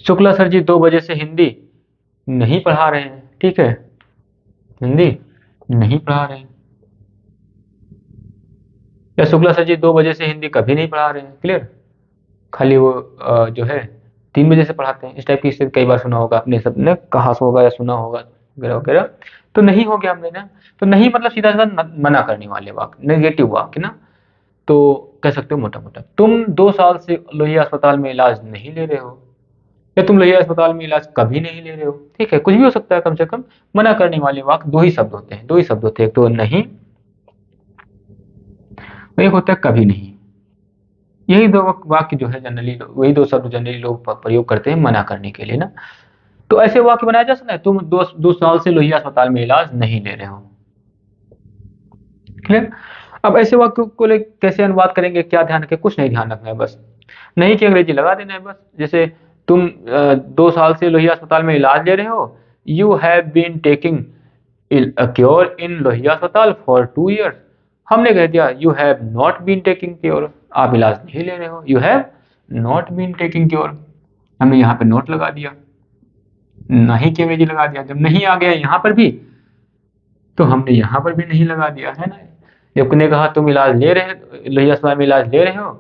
शुक्ला सर जी 2 बजे से हिंदी नहीं पढ़ा रहे हैं, ठीक है, हिंदी नहीं पढ़ा रहे हैं। या शुक्ला सर जी 2 बजे से हिंदी कभी नहीं पढ़ा रहे हैं, क्लियर, खाली वो जो है 3 बजे से पढ़ाते हैं, इस टाइप की स्थिति कई बार सुना होगा अपने, सबने कहा होगा या सुना होगा वगैरह वगैरह। तो नहीं हो गया हमने ना। तो नहीं मतलब सीधा सीधा मना करने वाले वाक्य, नेगेटिव वाक्य ना। तो कह सकते हो मोटा मोटा, तुम 2 साल से लोहिया अस्पताल में इलाज नहीं ले रहे हो, या तुम लोहिया अस्पताल में इलाज कभी नहीं ले रहे हो, ठीक है, कुछ भी हो सकता है, कम से कम मना करने वाले वाक्य 2 ही शब्द होते हैं, 2 ही शब्द होते हैं, एक तो नहीं, एक होता है कभी नहीं। यही दो वाक्य जो है जनरली, वही 2 शब्द जनरली लोग प्रयोग करते हैं मना करने के लिए ना। तो ऐसे वाक्य बनाया जा सकता है, तुम 2 साल से लोहिया अस्पताल में इलाज नहीं ले रहे हो, क्लियर। अब ऐसे वाक्य को कैसे अनुवाद करेंगे, क्या ध्यान रखें, कुछ नहीं ध्यान रखना है, बस नहीं की अंग्रेजी लगा देना है बस। जैसे तुम 2 साल से लोहिया अस्पताल में इलाज ले रहे हो, you have been taking cure in Lohia अस्पताल फॉर 2 years। हमने कह दिया you have not been taking cure, आप इलाज नहीं ले रहे हो, you have not been taking cure. हमने यहाँ पे नोट लगा दिया, नहीं की अंग्रेजी लगा दिया। जब नहीं आ गया यहाँ पर भी, तो हमने यहाँ पर भी नहीं लगा दिया है ना। जब तुमने कहा तुम इलाज ले रहे हो, लोहिया अस्पताल में इलाज ले रहे हो,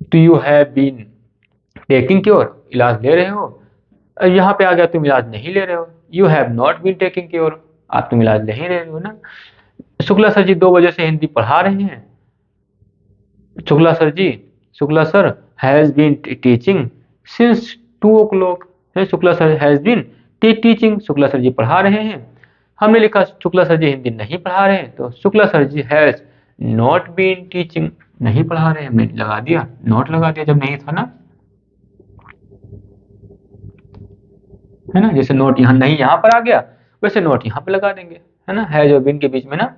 तो you have been taking cure, इलाज ले रहे हो। यहाँ पे आ गया तुम इलाज नहीं ले रहे हो, you have not been taking cure, आप तुम इलाज नहीं ले रहे हो ना। शुक्ला सर जी 2 बजे से हिंदी पढ़ा रहे हैं, Shukla sir ji, Shukla sir has been teaching since 2 o'clock है, Shukla sir has been teaching, Shukla sir ji पढ़ा रहे हैं। हमने लिखा शुक्ला सर जी हिंदी नहीं पढ़ा रहे हैं, तो Shukla sir ji has not been teaching, नहीं पढ़ा रहे हैं, हमने लगा दिया, नॉट लगा दिया जब नहीं था ना, है ना। जैसे नोट यहाँ नहीं यहाँ पर आ गया, वैसे नोट यहाँ पे लगा देंगे, है ना, हैज और बीन के बीच में ना।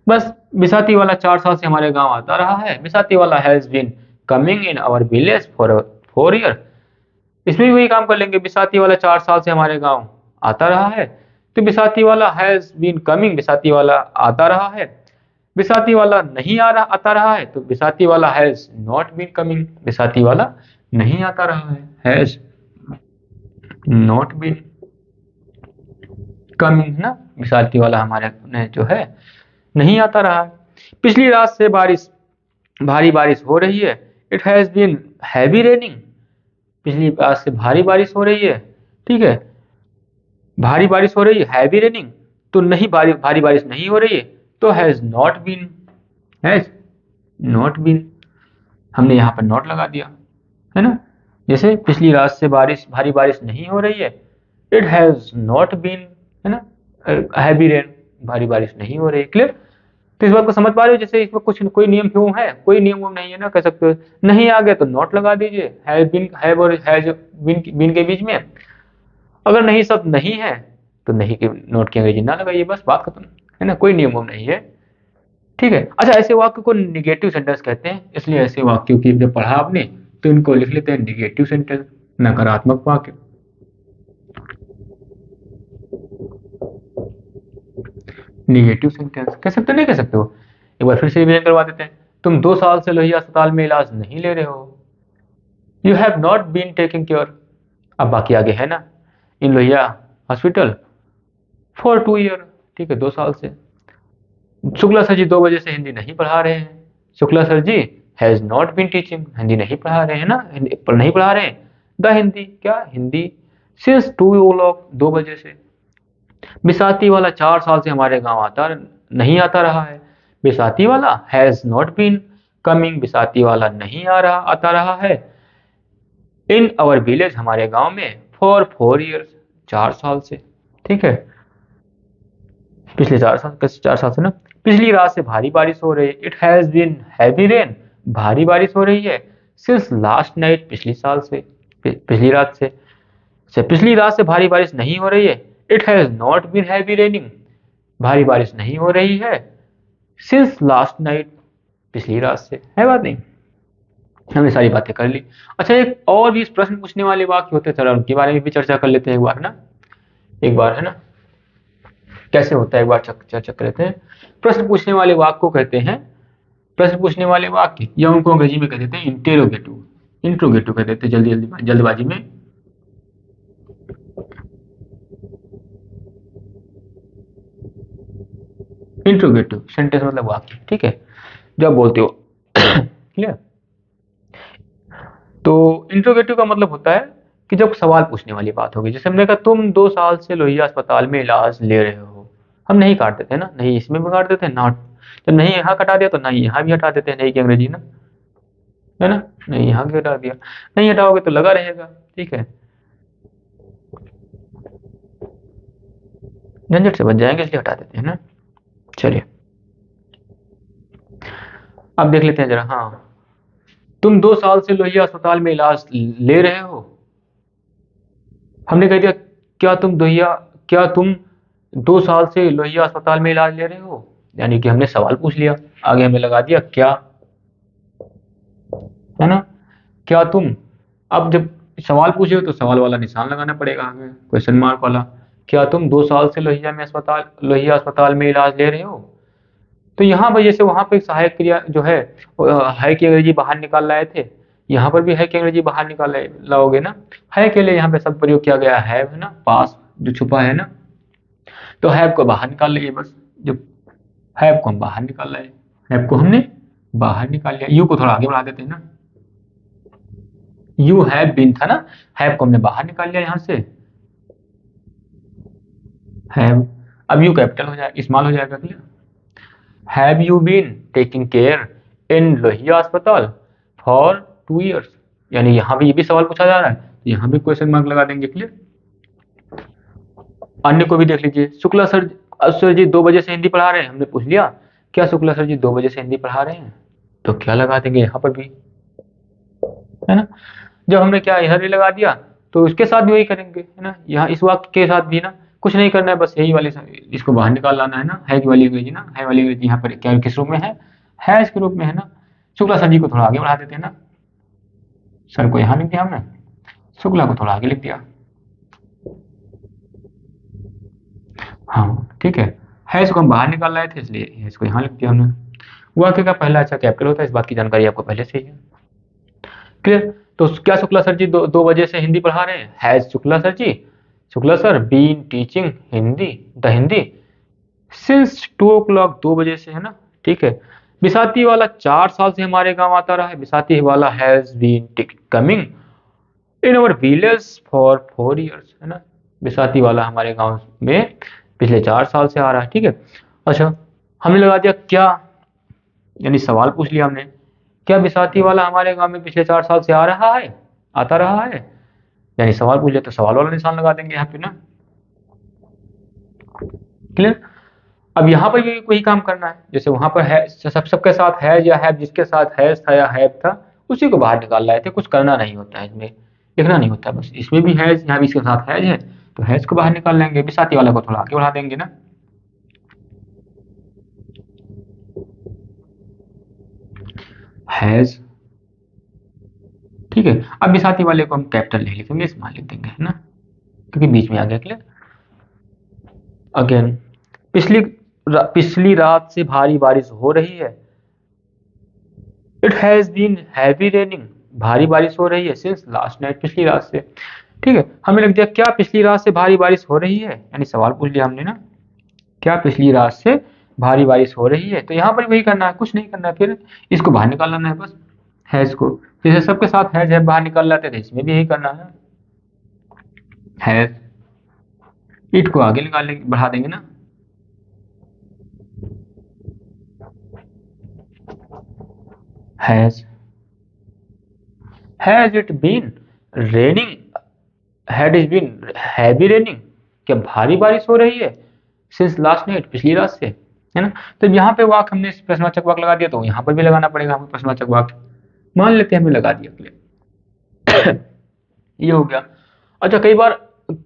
बस बिसाती वाला 4 साल से हमारे गांव आता रहा है, बिसाती वाला has been coming in our village for 4 years। इसमें भी वही काम कर लेंगे, बिसाती वाला 4 साल से हमारे गांव आता रहा है, तो बिसाती वाला हैज बीन कमिंग, बिसाती वाला आता रहा है। बिसाती वाला नहीं आ रहा आता रहा है, तो बिसाती वाला हैज नॉट बीन कमिंग, बिसाती वाला नहीं आता रहा है, हैज नॉट बीन कमिंग ना, बिसाती वाला हमारे ने जो है नहीं आता रहा है। पिछली रात से बारिश, भारी बारिश हो रही है, it has been heavy raining, पिछली रात से भारी बारिश हो रही है, ठीक है, भारी बारिश हो रही है, हैवी रेनिंग, तो नहीं, भारी बारिश नहीं हो रही है, तो has not been, has not been, हमने यहाँ पर नॉट लगा दिया, है ना। जैसे पिछली रात से भारी बारिश नहीं हो रही है, इट हैज नॉट बीन, है ना, हैवी रेन, भारी बारिश नहीं हो रही, क्लियर। तो इस बात को समझ पा रहे हो, जैसे इसमें कुछ कोई नियम क्यों है, कोई नियम नहीं है ना, कह सकते हो नहीं आ गया तो नॉट लगा दीजिए, हैव बीन, हैव और हैज बीन के बीच में। अगर नहीं सब नहीं है, तो नहीं के नोट की अंग्रेजी ना लगाइए, बस बात खत्म, है ना, कोई नियम नहीं है, ठीक है। अच्छा, ऐसे वाक्य को निगेटिव सेंटेंस कहते हैं, इसलिए ऐसे वाक्यों की जब पढ़ा आपने तो इनको लिख लेते हैं निगेटिव सेंटेंस, नकारात्मक वाक्य। निगेटिव सेंटेंस कह सकते हो, नहीं कह सकते हो, एक बार फिर से रिवीजन करवा देते हैं। तुम 2 साल से लोहिया अस्पताल में इलाज नहीं ले रहे हो, you have not been taking care, अब बाकी आगे है ना, in Lohia hospital for 2 years, ठीक है, 2 साल से। शुक्ला सर जी 2 बजे से हिंदी नहीं पढ़ा रहे हैं, Shukla sir ji has not been teaching, Hindi नहीं पढ़ा रहे हैं ना, नहीं पढ़ा रहे हैं द हिंदी, क्या हिंदी, सिंस 2 o'clock, 2 बजे से। बिसाती वाला 4 साल से हमारे गांव आता नहीं आता रहा है, बिसाती वाला हैज नॉट बीन कमिंग, बिसाती वाला नहीं आ रहा आता रहा है, इन अवर विलेज, हमारे गांव में, फॉर 4 years, 4 साल से, ठीक है। पिछले 4 साल, कैसे 4 साल से ना, पिछली रात से भारी बारिश हो रही है। It has been heavy rain, भारी बारिश हो रही है। सिंस लास्ट नाइट, पिछली साल से, पिछली रात से। पिछली रात से भारी बारिश नहीं हो रही है। It has not been heavy raining, भारी बारिश नहीं हो रही है। सिंस लास्ट नाइट, पिछली रात से। है बात नहीं? हमने सारी बातें कर ली। अच्छा, एक और भी इस प्रश्न पूछने वाले वाक्य होते हैं, चलो उनके बारे में भी चर्चा कर लेते हैं एक बार ना, एक बार, है ना। कैसे होता है एक बार चर्चा कर लेते हैं। प्रश्न पूछने वाले वाक्य को कहते हैं, प्रश्न पूछने वाले वाक्य, या उनको अंग्रेजी में कह देते हैं इंटेरोगेटिव, इंट्रोगेटिव कह देते हैं, जल्दबाजी में। इंट्रोगेटिव सेंटेंस मतलब वाक्य, ठीक है, जो आप बोलते हो। क्लियर? तो इंट्रोगेटिव का मतलब होता है कि जब सवाल पूछने वाली बात होगी, जैसे हमने कहा तुम 2 साल से लोहिया अस्पताल में इलाज ले रहे हो। हम नहीं काट देते ना, नहीं इसमें भी काट देते हैं, नॉट। जब नहीं यहाँ कटा दिया तो नहीं यहाँ भी हटा देते हैं, नहीं की अंग्रेजी ना, है ना। नहीं यहाँ भी हटा दिया, नहीं हटाओगे तो लगा रहेगा, ठीक है, झंझट से बच जाएंगे, इसलिए हटा देते हैं ना। चलिए अब देख लेते हैं जरा। हाँ, तुम 2 साल से लोहिया अस्पताल में इलाज ले रहे हो। हमने कह दिया क्या तुम 2 साल से लोहिया अस्पताल में इलाज ले रहे हो, यानी कि हमने सवाल पूछ लिया, आगे हमने लगा दिया क्या, है ना, क्या तुम। अब जब सवाल पूछे हो तो सवाल वाला निशान लगाना पड़ेगा आगे, क्वेश्चन मार्क वाला। क्या तुम 2 साल से लोहिया अस्पताल में इलाज ले रहे हो। तो यहाँ पर जैसे वहां पे सहायक क्रिया जो है की अंग्रेजी बाहर निकाल लाए थे, यहाँ पर भी है की अंग्रेजी बाहर निकाल लाओगे ना। है के लिए यहाँ पे सब प्रयोग किया गया है ना, पास जो छुपा है ना, तो हैव को बाहर निकाल लिए बस। जो हैव को हम बाहर निकाल लाए, हैव को हमने बाहर निकाल लिया। यू को थोड़ा आगे बढ़ा देते हैं ना, यू हैव बीन था ना, हैव को हमने बाहर निकाल लिया यहाँ से, हैव। अब यू कैपिटल हो जाएगा, स्मॉल हो जाएगा। Clear? Have you been taking care in Lohia अस्पताल फॉर 2 years, यानी यहाँ भी ये भी सवाल पूछा जा रहा है, तो यहाँ भी क्वेश्चन मार्क लगा देंगे। क्लियर? अन्य को भी देख लीजिए। शुक्ला सर जी 2 बजे से हिंदी पढ़ा रहे हैं, हमने पूछ लिया क्या शुक्ला सर जी 2 बजे से हिंदी पढ़ा रहे हैं, तो क्या लगा देंगे यहाँ पर भी, है ना। जब हमने क्या इधर भी लगा दिया, तो इसके साथ भी वही करेंगे, है ना। यहाँ इस वाक्य के साथ भी ना कुछ नहीं करना है, बस यही वाले इसको बाहर निकाल लाना है ना, है की वाली अंग्रेजी ना, है वाली अंग्रेजी यहाँ पर क्या किस रूप में है इसके रूप में, है ना। शुक्ला सर जी को थोड़ा आगे बढ़ा देते हैं ना, सर को यहाँ लिख दिया हमने, शुक्ला को थोड़ा आगे लिख दिया। हाँ ठीक है इसको हम बाहर निकाल रहे थे, इसलिए इसको यहाँ लिख दिया हमने। वाक्य का पहला अच्छा कैपिटल होता है, इस बात की जानकारी आपको पहले से ही है। क्लियर? तो क्या शुक्ला सर जी 2 बजे से हिंदी पढ़ा रहे हैं, has Shukla sir been teaching Hindi since 2 o'clock, 2 बजे से, है ना। ठीक है। बिसाती वाला 4 साल से हमारे गांव आता रहा है, बिसाती वाला has been coming in our village for 4 years, है ना। बिसाती वाला हमारे गांव में पिछले 4 साल से आ रहा है, ठीक है। अच्छा, हमने लगा दिया क्या, यानी सवाल पूछ लिया हमने, क्या बिसाती वाला हमारे गांव में पिछले 4 साल से आता रहा है, यानी सवाल पूछ लिया तो सवाल वाला निशान लगा देंगे यहाँ पे ना। क्लियर? अब यहाँ पर भी वही काम करना है, जैसे वहां पर है सबके साथ है या है, जिसके साथ है था या है था, उसी को बाहर निकाल लाए थे। कुछ करना नहीं होता है इसमें, लिखना नहीं होता, बस इसमें भी है, यहाँ भी इसके साथ है तो हैज को बाहर निकाल लेंगे, बिसाती वाला को थोड़ा आगे बढ़ा देंगे ना। हैज, ठीक है। अब बिसाती वाले को हम कैपिटल नहीं लिखेंगे, स्मॉल लिख देंगे, है ना, क्योंकि बीच में आ गया। क्लियर? अगेन, पिछली रात से भारी बारिश हो रही है। It has been heavy raining, भारी बारिश हो रही है, सिंस लास्ट नाइट, पिछली रात से। ठीक है, हमने लिख दिया क्या पिछली रात से भारी बारिश हो रही है, यानी सवाल पूछ लिया हमने ना, क्या पिछली रात से भारी बारिश हो रही है, तो यहाँ पर वही करना है, कुछ नहीं करना है, फिर इसको बाहर निकाल लेना है बस, हैज को। जैसे सबके साथ हैज है बाहर निकाल लाते थे, इसमें भी यही करना है, हैज। इट को आगे निकाल बढ़ा देंगे ना, has it been raining, had is been heavy raining, क्या भारी बारिश हो रही है, सिंस लास्ट नाइट, पिछली रात से, है ना। तो यहाँ पे वाक्य हमने प्रश्नवाचक वाक्य लगा दिया, तो यहाँ पर भी लगाना पड़ेगा हमें प्रश्नवाचक वाक्य। मान लेते हैं हमने लगा दिया क्लियर। ये हो गया। अच्छा, कई बार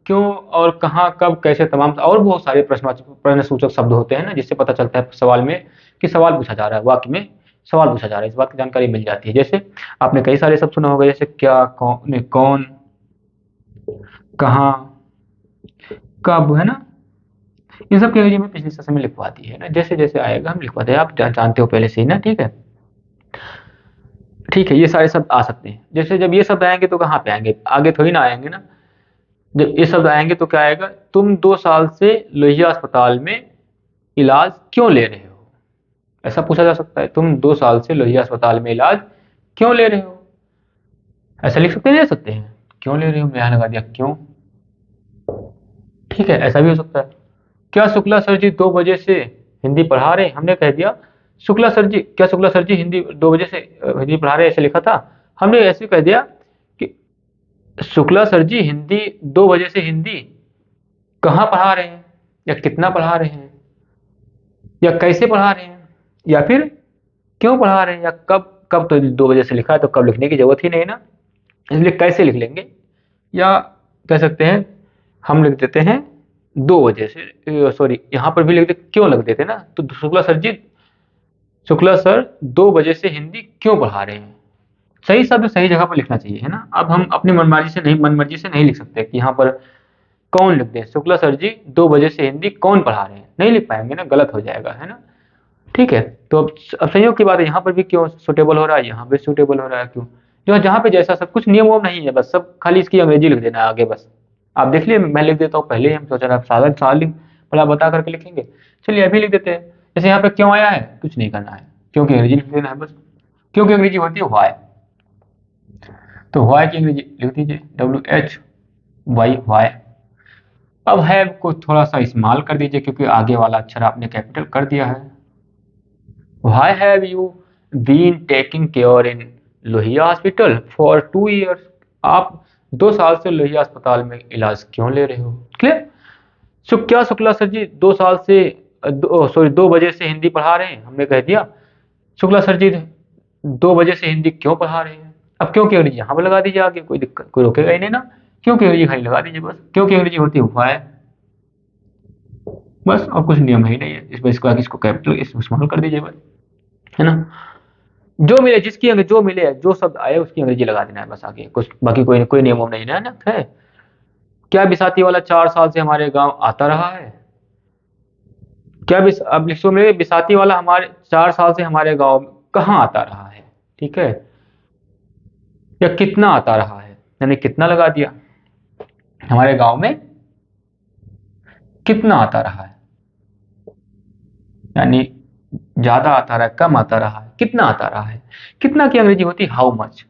क्यों और कहाँ, कब, कैसे, तमाम और बहुत सारे प्रश्नवाचक प्रश्नसूचक शब्द होते हैं ना, जिससे पता चलता है सवाल में कि सवाल पूछा जा रहा है, वाक्य में सवाल पूछा जा रहा है, इस बात की जानकारी मिल जाती है। जैसे आपने कई सारे शब्द सुना होगा, जैसे क्या, कौन, कहाँ, कब, है ना। इन सब की अंग्रेजी में पिछले सेशन में लिखवा दी है ना, जैसे जैसे आएगा हम लिखवा दें, आप जानते हो पहले से ही ना, ठीक है। ठीक है, ये सारे शब्द आ सकते हैं। जैसे जब ये शब्द आएंगे तो कहाँ पे आएंगे, आगे थोड़ी ना आएंगे ना। जब ये शब्द आएंगे तो क्या आएगा, तुम 2 साल से लोहिया अस्पताल में इलाज क्यों ले रहे हो, ऐसा पूछा जा सकता है। तुम 2 साल से लोहिया अस्पताल में इलाज क्यों ले रहे हो, ऐसा लिख सकते हैं, ले सकते हैं। क्यों ले रहे हो, मैं यहाँ लगा दिया क्यों, ठीक है, ऐसा भी हो सकता है। क्या शुक्ला सर जी 2 बजे से हिंदी पढ़ा रहे हैं, हमने कह दिया शुक्ला सर जी, क्या शुक्ला सर जी हिंदी 2 बजे से हिंदी पढ़ा रहे हैं, ऐसे लिखा था। हमने ऐसे कह दिया कि शुक्ला सर जी हिंदी 2 बजे से हिंदी कहाँ पढ़ा रहे हैं, या कितना पढ़ा रहे हैं, या कैसे पढ़ा रहे हैं, या फिर क्यों पढ़ा रहे हैं, या कब। कब तो 2 बजे से लिखा है तो कब लिखने की जरूरत ही नहीं ना, इसलिए कैसे लिख लेंगे। या कह सकते हैं हम लिख देते हैं 2 बजे से, सॉरी यहाँ पर भी लिख दे, क्यों लिख देते ना, तो शुक्ला सर 2 बजे से हिंदी क्यों पढ़ा रहे हैं। सही शब्द सही जगह पर लिखना चाहिए, है ना। अब हम अपनी मनमर्जी से नहीं लिख सकते कि यहाँ पर कौन लिख दें, शुक्ला सर जी 2 बजे से हिंदी कौन पढ़ा रहे हैं, नहीं लिख पाएंगे ना, गलत हो जाएगा, है ना। ठीक है, तो अब संयोग की बात है, यहाँ पर भी क्यों सुटेबल हो रहा है, यहाँ पे सुटेबल हो रहा है क्यों, जो जहाँ पे जैसा सब कुछ नियम वो नहीं है, बस सब खाली इसकी अंग्रेजी लिख देना है आगे बस। आप देख लिए, मैं लिख देता हूँ पहले ही, हम सोच रहे हैं सारा साल भला बता करके लिखेंगे, चलिए अभी लिख देते हैं। जैसे यहाँ पे क्यों आया है, कुछ नहीं करना है, क्योंकि अंग्रेजी लिख देना है बस। क्योंकि अंग्रेजी होती है वाई, तो वाई की अंग्रेजी लिख दीजिए WHY, वाई। अब हैव को थोड़ा सा इस्तेमाल कर दीजिए, क्योंकि आगे वाला अक्षर आपने कैपिटल कर दिया है। Why have you been taking care in Lohia hospital for 2 years? आप 2 साल से लोहिया अस्पताल में इलाज क्यों ले रहे हो, क्लियर। क्या शुक्ला सर जी 2 साल से, सॉरी 2 बजे से हिंदी पढ़ा रहे हैं, हमने कह दिया शुक्ला सर जी 2 बजे से हिंदी क्यों पढ़ा रहे हैं। अब क्यों की अंग्रेजी यहाँ पर लगा दीजिए, आगे कोई दिक्कत, कोई रोकेगा ही नहीं ना। क्यों की अंग्रेजी खाली लगा दीजिए बस, क्यों की अंग्रेजी होती है why, बस, और कुछ नियम है ही नहीं है इसमें, इसको आगे इसको कैपिटल इस्तेमाल कर दीजिए बस, है ना। जो मिले, जिसकी जो मिले, जो शब्द आए उसकी अंग्रेजी लगा देना है बस, आगे कुछ बाकी कोई कोई नियम नहीं है ना, है। क्या बिसाती वाला 4 साल से हमारे गांव आता रहा है, क्या अब लिखो मेरे, बिसाती वाला हमारे 4 साल से हमारे गांव में कहाँ आता रहा है, ठीक है, या कितना आता रहा है, यानी कितना लगा दिया, हमारे गांव में कितना आता रहा है, यानी ज्यादा आता रहा है, कम आता रहा है, कितना आता रहा है। कितना की अंग्रेजी होती है हाउ मच,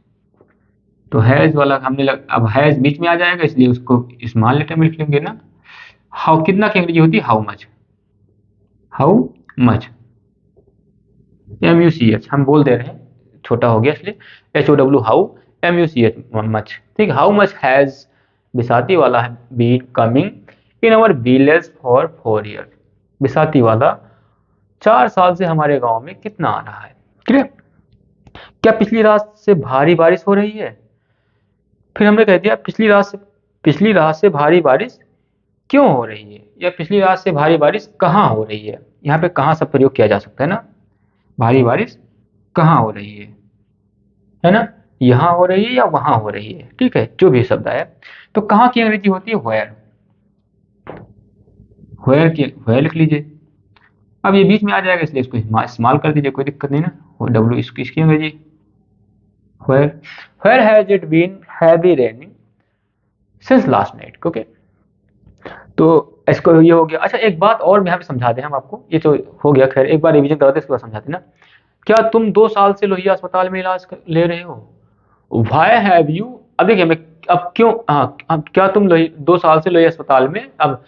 तो हैज वाला हमने अब हैज बीच में आ जाएगा, इसलिए उसको स्मॉल लेटर में लिख लेंगे ना। हाउ, कितना की अंग्रेजी होती है how much, how much, MUCH हम बोल दे रहे हैं, छोटा हो गया इसलिए HOW, हाउ, MUCH मच, ठीक है। हाउ मच हैज बिसाती वाला been coming in our village for 4 years, बिसाती वाला 4 साल से हमारे गांव में कितना आ रहा है, क्लियर। क्या पिछली रात से भारी बारिश हो रही है, फिर हमने कह दिया पिछली रात से भारी बारिश क्यों हो रही है, या पिछली रात से भारी बारिश कहाँ हो रही है। यहाँ पे कहाँ सब प्रयोग किया जा सकता है ना, भारी बारिश कहाँ हो रही है ना, यहाँ हो रही है या वहां हो रही है, ठीक है, जो भी शब्द आया। तो कहाँ की अंग्रेजी होती है वेयर, वेयर लिख लीजिए। अब ये बीच में आ जाएगा, इसलिए इसको इस्तेमाल कर दीजिए, कोई दिक्कत नहीं ना। W इसकी अंग्रेजी where has it been heavy raining since last night, okay. तो इसको ये हो गया। अच्छा, एक बात और यहाँ पे समझा दें हम आपको, ये तो हो गया, खैर एक बार रिवीजन करा दे, इसके बाद समझाते ना। क्या तुम 2 साल से लोहिया अस्पताल में इलाज ले रहे हो, वाई हैव यू, अब देखिए मैं, अब क्यों, हाँ, अब क्या तुम 2 साल से लोहिया अस्पताल में, अब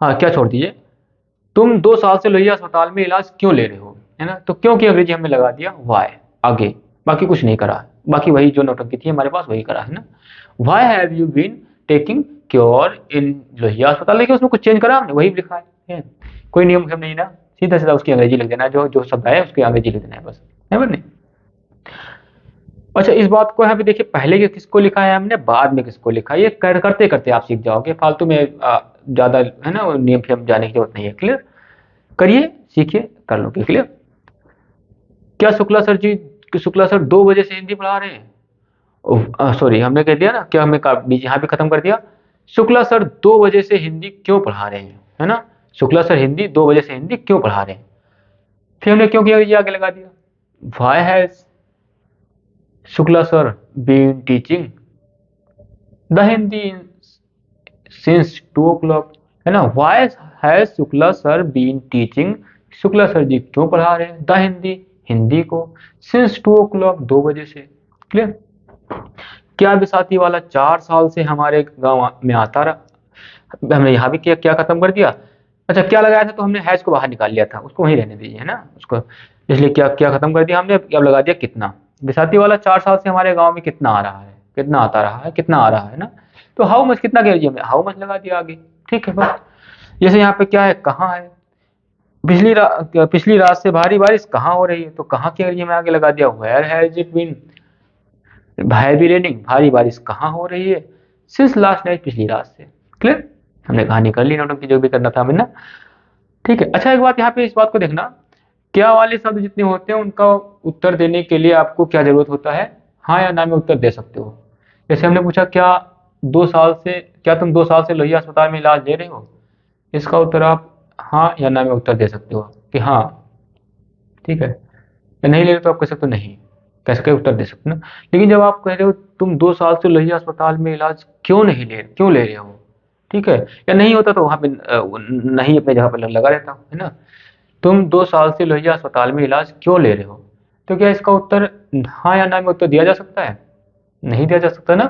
हाँ क्या छोड़ दीजिए, तुम 2 साल से लोहिया अस्पताल में इलाज क्यों ले रहे हो, है ना। तो क्यों की अंग्रेजी हमने लगा दिया वाई आगे, बाकी कुछ नहीं करा, बाकी वही जो नौटंकी थी हमारे पास वही करा है ना। Why have you been taking cure in Lohia अस्पताल, लेकिन उसमें कुछ चेंज करा हमने, वही लिखा है, है? कोई नियम हम नहीं ना, सीधा सीधा उसकी अंग्रेजी लिख देना, जो जो शब्द आया उसकी अंग्रेजी लिख देना है बस, है बस नहीं। अच्छा, इस बात को यहाँ पे देखिए, पहले के किसको लिखा है हमने, बाद में किसको लिखा है, ये करते करते आप सीख जाओगे, फालतू में ज्यादा है ना नियम फियम जाने की जरूरत नहीं है। क्लियर, करिए, सीखिए, कर लो। क्लियर। क्या शुक्ला सर 2 बजे से हिंदी पढ़ा रहे हैं? सॉरी, हमने कह दिया ना, क्या हमें यहाँ पे खत्म कर दिया। शुक्ला सर 2 बजे से हिंदी क्यों पढ़ा रहे हैं, है ना, शुक्ला सर हिंदी 2 बजे से हिंदी क्यों पढ़ा रहे हैं। फिर हमने क्यों किया, ये आगे लगा दिया। Why has Shukla sir been teaching the Hindi since 2 o'clock, है ना। Why has Shukla sir been teaching, Shukla sir ji क्यों पढ़ा रहे हैं द हिंदी, हिंदी को, सिंस 2 o'clock, 2 बजे से। क्लियर। क्या बिसाती वाला 4 साल से हमारे गांव में आता रहा, हमने यहाँ भी क्या क्या खत्म कर दिया। अच्छा, क्या लगाया था, तो हमने हैज को बाहर निकाल लिया था, उसको वहीं रहने दीजिए, है ना उसको, इसलिए क्या क्या खत्म कर दिया हमने, अब लगा दिया कितना। बिसाती वाला 4 साल से हमारे गांव में कितना आ रहा है, कितना आता रहा है, कितना आ रहा है ना, तो हाउ मच कितना कह दीजिए, हमने हाउ मच लगा दिया आगे। ठीक है बस। जैसे यहाँ पे क्या है, कहाँ है, पिछली रात से भारी बारिश कहाँ हो रही है, तो कहाँ की एरिया में आगे लगा दिया, where has it been heavy raining, भारी बारिश कहाँ हो रही है, सिंस लास्ट नाइट, पिछली रात से। क्लियर, हमने कहानी कर ली, नोटंकी जो भी करना था हमें ना। ठीक है। अच्छा, एक बात यहाँ पे इस बात को देखना, क्या वाले शब्द जितने होते हैं उनका उत्तर देने के लिए आपको क्या जरूरत होता है, हाँ या ना में उत्तर दे सकते हो। जैसे हमने पूछा, क्या तुम 2 साल से लोहिया अस्पताल में इलाज ले रहे हो, इसका उत्तर आप हाँ या ना में उत्तर दे सकते हो कि हाँ, ठीक है, या नहीं ले रहे तो आप कह सकते हो नहीं, कैसे के उत्तर दे सकते हो ना। लेकिन जब आप कह रहे हो तुम 2 साल से लोहिया अस्पताल में इलाज क्यों ले रहे हो, ठीक है, या नहीं होता तो वहां पे नहीं अपने जगह पर लगा रहता है ना। तुम 2 साल से लोहिया अस्पताल में इलाज क्यों ले रहे हो, तो क्या इसका उत्तर हाँ या ना में उत्तर दिया जा सकता है, नहीं दिया जा सकता ना।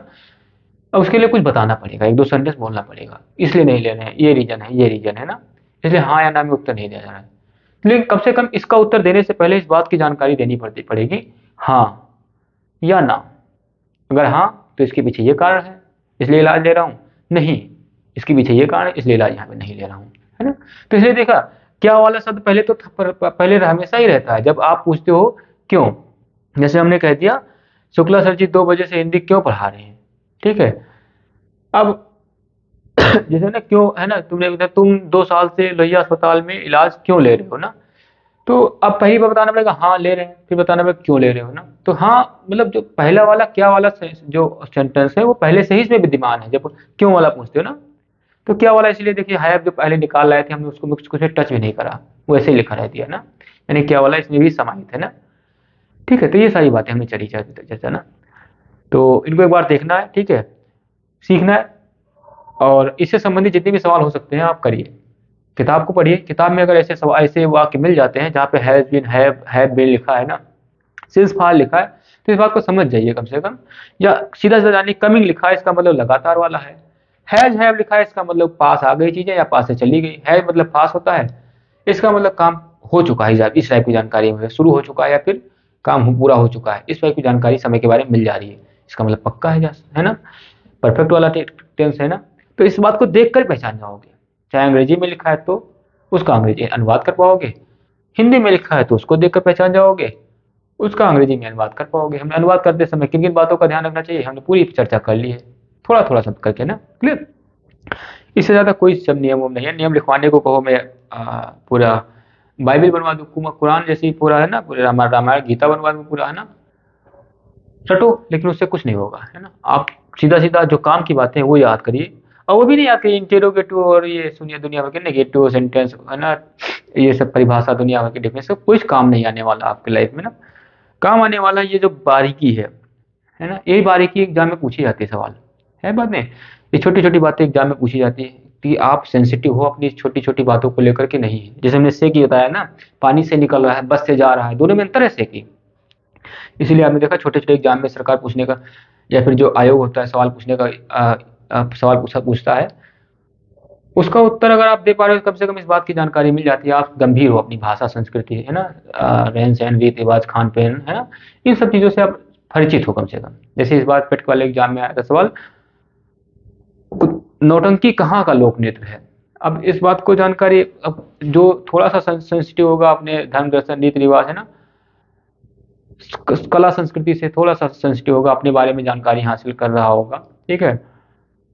अब उसके लिए कुछ बताना पड़ेगा, एक दो सेंटेंस बोलना पड़ेगा, इसलिए नहीं ले रहे हैं, ये रीजन है, ये रीजन है ना, इसलिए हाँ या ना में उत्तर नहीं दिया जा रहा है। लेकिन कम से कम इसका उत्तर देने से पहले इस बात की जानकारी देनी पड़ेगी, हाँ या ना। अगर हाँ, तो इसके पीछे ये कारण है इसलिए इलाज ले रहा हूँ, नहीं, इसके पीछे ये कारण है इसलिए इलाज यहाँ पे नहीं ले रहा हूँ, है ना। तो इसलिए देखा, क्या वाला शब्द पहले तो पहले हमेशा ही रहता है जब आप पूछते हो क्यों। जैसे हमने कह दिया, शुक्ला सर जी 2 बजे से हिंदी क्यों पढ़ा रहे हैं, ठीक है। अब जैसे ना क्यों, है ना, तुम 2 साल से लोहिया अस्पताल में इलाज क्यों ले रहे हो ना, तो अब पहली बार बताना पड़ेगा हाँ ले रहे हैं, फिर बताना पड़ेगा क्यों ले रहे हो ना। तो हाँ मतलब जो पहला वाला क्या वाला जो सेंटेंस है वो पहले से ही इसमें विद्यमान है जब क्यों वाला पूछते हो ना। तो क्या वाला इसलिए देखिए, है जो पहले निकाल लाए थे हमने उसको कुछ टच भी नहीं करा, वो ऐसे ही लिखा रह दिया ना, यानी क्या वाला इसमें भी समाहित है ना। ठीक है, तो ये सारी बातें हमने चली जैसा ना, तो इनको एक बार देखना है, ठीक है, सीखना है, और इससे संबंधित जितने भी सवाल हो सकते हैं आप करिए। किताब को पढ़िए, किताब में अगर ऐसे सवाल ऐसे वाक्य मिल जाते हैं जहाँ पे हैज बीन हैव बीन लिखा है ना, सिंस फार लिखा है, तो इस बात को समझ जाइए कम से कम। या सीधा सीधा जानिए, कमिंग लिखा है इसका मतलब लगातार वाला है, हैज हैव लिखा है इसका मतलब पास आ गई चीजें या पास से चली गई, है मतलब पास होता है, इसका मतलब काम हो चुका है, इस टाइप की जानकारी में शुरू हो चुका है या फिर काम पूरा हो चुका है, इस टाइप की जानकारी समय के बारे में मिल जा रही है, इसका मतलब पक्का है ना, परफेक्ट वाला टेंस है ना। तो इस बात को देख कर पहचान जाओगे, चाहे अंग्रेजी में लिखा है तो उसका अंग्रेजी अनुवाद कर पाओगे, हिंदी में लिखा है तो उसको देखकर पहचान जाओगे, उसका अंग्रेजी में अनुवाद कर पाओगे। हमने अनुवाद करते समय किन किन बातों का ध्यान रखना चाहिए हमने पूरी चर्चा कर ली है, थोड़ा थोड़ा सब करके ना। क्लियर। इससे ज्यादा कोई सब नियम नहीं है, नियम लिखवाने को कहो मैं पूरा बाइबल बनवा दूँ, कुरान जैसी पूरा है ना, पूरा रामायण गीता बनवा दूँ पूरा, है ना, रटो, लेकिन उससे कुछ नहीं होगा, है ना। आप सीधा सीधा जो काम की बातें हैं वो याद करिए, और वो भी नहीं याद करिए इंटेरोगेटिव और ये सुनिए दुनिया भर के नेगेटिव सेंटेंस, है ना, ये सब परिभाषा दुनिया भर के डेफिनेशन कुछ काम नहीं आने वाला आपके लाइफ में ना। काम आने वाला ये जो बारीकी है ना, यही बारीकी एग्जाम में पूछी जाती है सवाल, है बात नहीं, ये छोटी छोटी बातें एग्जाम में पूछी जाती है कि आप सेंसिटिव हो अपनी छोटी छोटी बातों को लेकर के नहीं है। जैसे हमने से की बताया ना, पानी से निकल रहा है, बस से जा रहा है, दोनों में अंतर है से की। इसीलिए आपने देखा छोटे छोटे एग्जाम में सरकार पूछने का या फिर जो आयोग होता है सवाल पूछने का सवाल पूछता है, उसका उत्तर अगर आप दे पा रहे हो, कम से कम इस बात की जानकारी मिल जाती है आप गंभीर हो अपनी भाषा संस्कृति, है ना, रहन सहन रीति रिवाज खान पीन, है ना, इन सब चीजों से आप परिचित हो कम से कम। जैसे इस बार पेट वाले एग्जाम में आया था सवाल, नौटंकी कहाँ का लोक नृत्य है, अब इस बात को जानकारी, अब जो थोड़ा सा सेंसिटिव होगा अपने धर्म दर्शन रीति रिवाज है ना, कला संस्कृति से थोड़ा सा सेंसिटिव होगा, अपने बारे में जानकारी हासिल कर रहा होगा, ठीक है,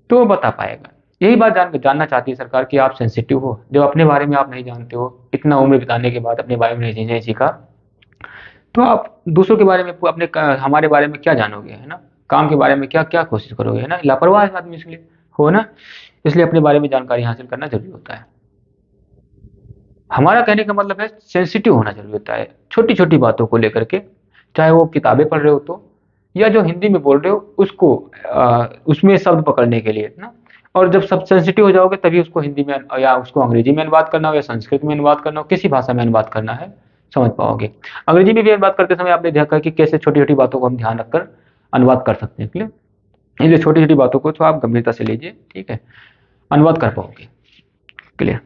तो वो बता पाएगा। यही बात जानना चाहती है सरकार कि आप सेंसिटिव हो, जब अपने बारे में आप नहीं जानते हो, इतना उम्र बिताने के बाद अपने बारे में नहीं सीखा, तो आप दूसरों के बारे में, हमारे बारे में क्या जानोगे, है ना, काम के बारे में क्या क्या कोशिश करोगे, है ना, लापरवाह आदमी इसलिए हो ना। इसलिए अपने बारे में जानकारी हासिल करना जरूरी होता है। हमारा कहने का मतलब है सेंसिटिव होना जरूरी होता है, छोटी छोटी बातों को लेकर के, चाहे वो किताबें पढ़ रहे हो तो, या जो हिंदी में बोल रहे हो उसको उसमें शब्द पकड़ने के लिए ना। और जब सब सेंसिटिव हो जाओगे तभी उसको हिंदी में या उसको अंग्रेजी में अनुवाद करना हो या संस्कृत में अनुवाद करना हो, किसी भाषा में अनुवाद करना है, समझ पाओगे। अंग्रेजी में भी अनुवाद करते समय आपने देखा कि कैसे छोटी छोटी बातों को हम ध्यान रखकर अनुवाद कर सकते हैं, क्लियर। इसलिए छोटी छोटी बातों को तो आप गंभीरता से लीजिए, ठीक है, अनुवाद कर पाओगे, क्लियर।